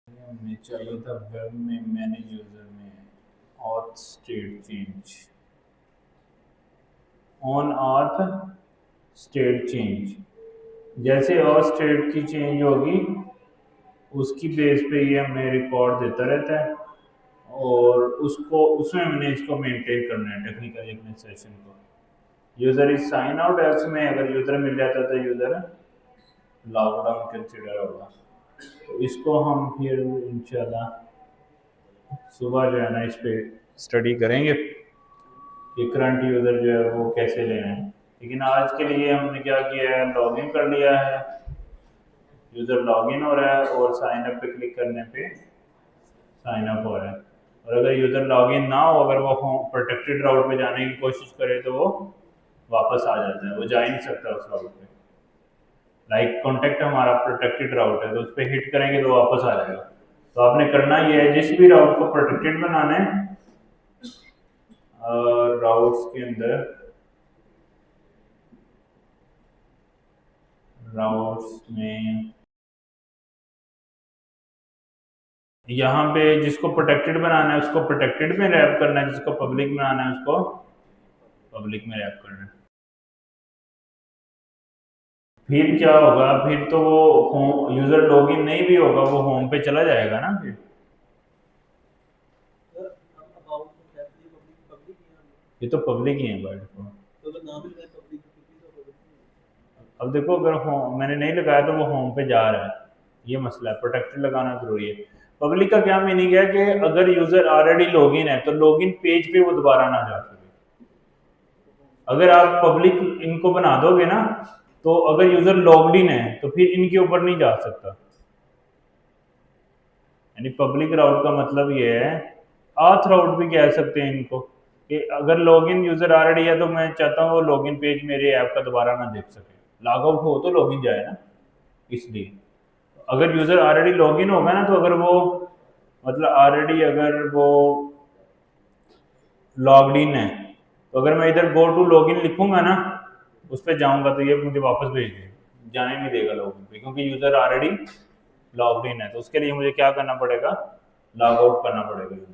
हमें चाहिए था वेब में मैनेज यूजर में auth state change, on auth state change, जैसे ऑथ स्टेट की चेंज होगी उसकी बेस पे ये हमें रिकॉर्ड देता रहता है, और उसको उसमें मैंने इसको मेंटेन करना है टेक्निकल एडमिनिस्ट्रेशन को। User is sine out else में अगर यूज़र मिल जाता है तो यूज़र लॉकडाउन कंसिडर होगा। तो इसको हम फिर इंशाल्लाह सुबह जो है ना इस पे स्टडी करेंगे कि करंट यूज़र जो है वो कैसे लेना है। लेकिन आज के लिए हमने क्या किया है, लॉगिन कर लिया है, यूज़र लॉगिन हो रहा है और साइन अप पे क्लिक करने पे साइन अप हो रहा है। और अगर यूज़र लॉगिन ना हो, अगर वो होम प्रोटेक्टेड राउट पे जाने की कोशिश करे तो वो वापस आ जाता है, वो जा ही नहीं सकता उस राउट पे। लाइक कॉन्टैक्ट हमारा प्रोटेक्टेड राउट है तो उस पर हिट करेंगे तो वापस आ जाएगा। तो आपने करना ये है, जिस भी राउट को प्रोटेक्टेड बनाना है, राउट्स के अंदर राउट्स में यहाँ पे जिसको प्रोटेक्टेड बनाना है उसको प्रोटेक्टेड में रैप करना है, जिसको पब्लिक बनाना है उसको पब्लिक में रैप करना है। फिर क्या होगा, फिर तो वो होम यूजर लॉगिन नहीं भी होगा, वो होम पे चला जाएगा ना फिर। ये तो पब्लिक ही है बाय डिफॉल्ट। अब देखो, अगर होम मैंने नहीं लगाया तो वो होम पे जा रहा है, ये मसला है, प्रोटेक्टेड लगाना जरूरी है। पब्लिक का क्या मीनिंग है कि अगर यूजर ऑलरेडी लॉगिन है तो लॉगिन पेज पे वो दोबारा ना जा सके। अगर आप पब्लिक इनको बना दोगे ना, तो अगर यूजर लॉग्ड इन है तो फिर इनके ऊपर नहीं जा सकता। यानी पब्लिक राउट का मतलब ये है, आथ राउट भी कह सकते हैं इनको, कि अगर लॉगिन यूजर ऑलरेडी है तो मैं चाहता हूँ वो लॉगिन पेज मेरे ऐप का दोबारा ना देख सके, लॉग आउट हो तो लॉगिन जाए ना। इसलिए अगर यूजर ऑलरेडी लॉगिन होगा ना, तो अगर वो मतलब ऑलरेडी अगर वो लॉग्ड इन है, तो अगर मैं इधर गो टू लॉगिन लिखूंगा ना, उस पर जाऊंगा तो ये मुझे वापस भेज देगा, जाने नहीं देगा लॉगिन पे, क्योंकि यूजर ऑलरेडी लॉग्ड इन है। तो उसके लिए मुझे क्या करना पड़ेगा, लॉग आउट करना पड़ेगा यूजर।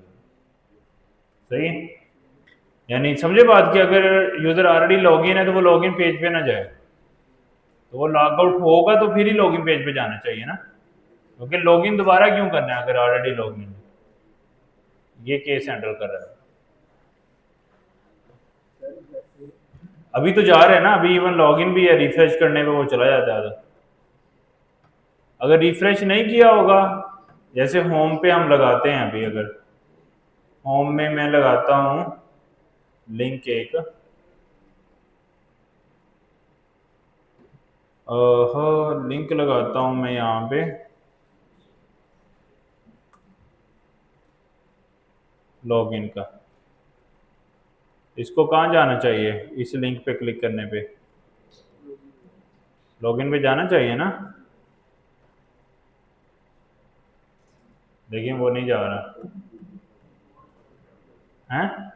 सही है? यानी समझे बात कि अगर यूजर ऑलरेडी लॉगिन है तो वो लॉगिन पेज पे ना जाए, तो वो लॉग आउट होगा तो फिर ही लॉगिन पेज पे जाना चाहिए ना, क्योंकि लॉगिन दोबारा क्यों करना है अगर ऑलरेडी लॉगिन है। ये केस हैंडल कर रहा है। अभी तो जा रहे हैं ना, अभी इवन लॉगिन भी है, रिफ्रेश करने पे वो चला जाता है। अगर रिफ्रेश नहीं किया होगा, जैसे होम पे हम लगाते हैं, अभी अगर होम में मैं लगाता हूँ लिंक एक, लिंक लगाता हूँ मैं यहाँ पे लॉगिन का, इसको कहाँ जाना चाहिए, इस लिंक पे क्लिक करने पे लॉगिन पे जाना चाहिए ना। देखिए वो नहीं जा रहा है,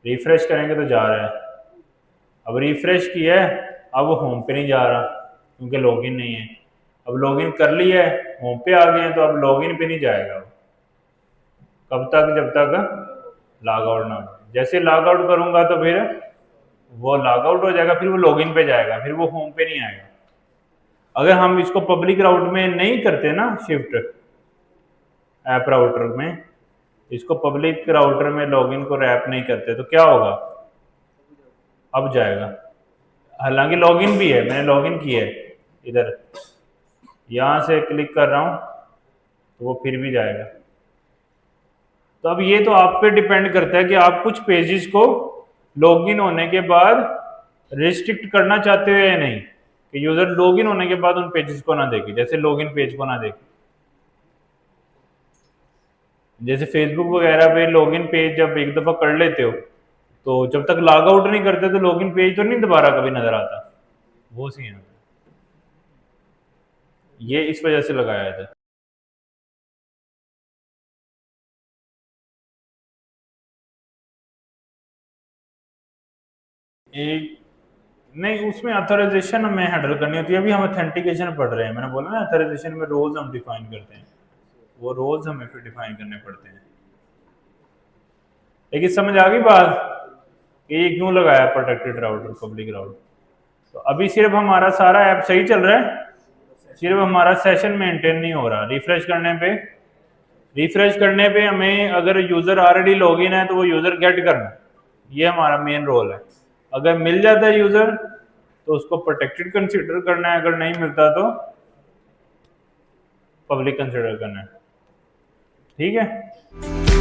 रिफ्रेश करेंगे तो जा रहा है। अब रिफ्रेश किया है, अब वो होम पे नहीं जा रहा क्योंकि लॉगिन नहीं है। अब लॉगिन कर लिया है, होम पे आ गए हैं, तो अब लॉगिन पे नहीं जाएगा। कब तक, जब तक लॉग आउट ना हो। जैसे लॉग आउट करूंगा तो फिर वो लॉग आउट हो जाएगा, फिर वो लॉगिन पे जाएगा, फिर वो होम पे नहीं आएगा। अगर हम इसको पब्लिक राउट में नहीं करते ना, शिफ्ट ऐप राउटर में, इसको पब्लिक राउटर में लॉगिन को रैप नहीं करते तो क्या होगा, अब जाएगा। हालांकि लॉगिन भी है, मैंने लॉगिन किया है, इधर यहाँ से क्लिक कर रहा हूँ तो वो फिर भी जाएगा। तो अब ये तो आप पे डिपेंड करता है कि आप कुछ पेजेस को लॉगिन होने के बाद रिस्ट्रिक्ट करना चाहते हो या नहीं, कि यूजर लॉगिन होने के बाद उन पेजेस को ना देखे, जैसे लॉगिन पेज को ना देखे। जैसे फेसबुक वगैरह पे लॉगिन पेज जब एक दफा कर लेते हो, तो जब तक लॉग आउट नहीं करते तो लॉगिन पेज तो नहीं दोबारा कभी नजर आता। वो सीन है, ये इस वजह से लगाया था। एक नहीं, उसमें अथोराइजेशन हमें हैंडल करनी होती है। अभी हम ऑथेंटिकेशन पढ़ रहे हैं, मैंने बोला ना अथोराइजेशन में रोल्स हम डिफाइन करते हैं, वो रोल्स हमें फिर डिफाइन करने पड़ते हैं। लेकिन समझ आ गई बात कि ये क्यों लगाया प्रोटेक्टेड राउटर, पब्लिक राउटर। तो अभी सिर्फ हमारा सारा ऐप सही चल रहा है, सिर्फ हमारा सेशन मेंटेन नहीं हो रहा। रिफ्रेश करने पे हमें, अगर यूजर ऑलरेडी लॉगिन है तो वो यूजर गेट करना, ये हमारा मेन रोल है। अगर मिल जाता है यूजर तो उसको प्रोटेक्टेड कंसीडर करना है, अगर नहीं मिलता तो पब्लिक कंसीडर करना है। ठीक है।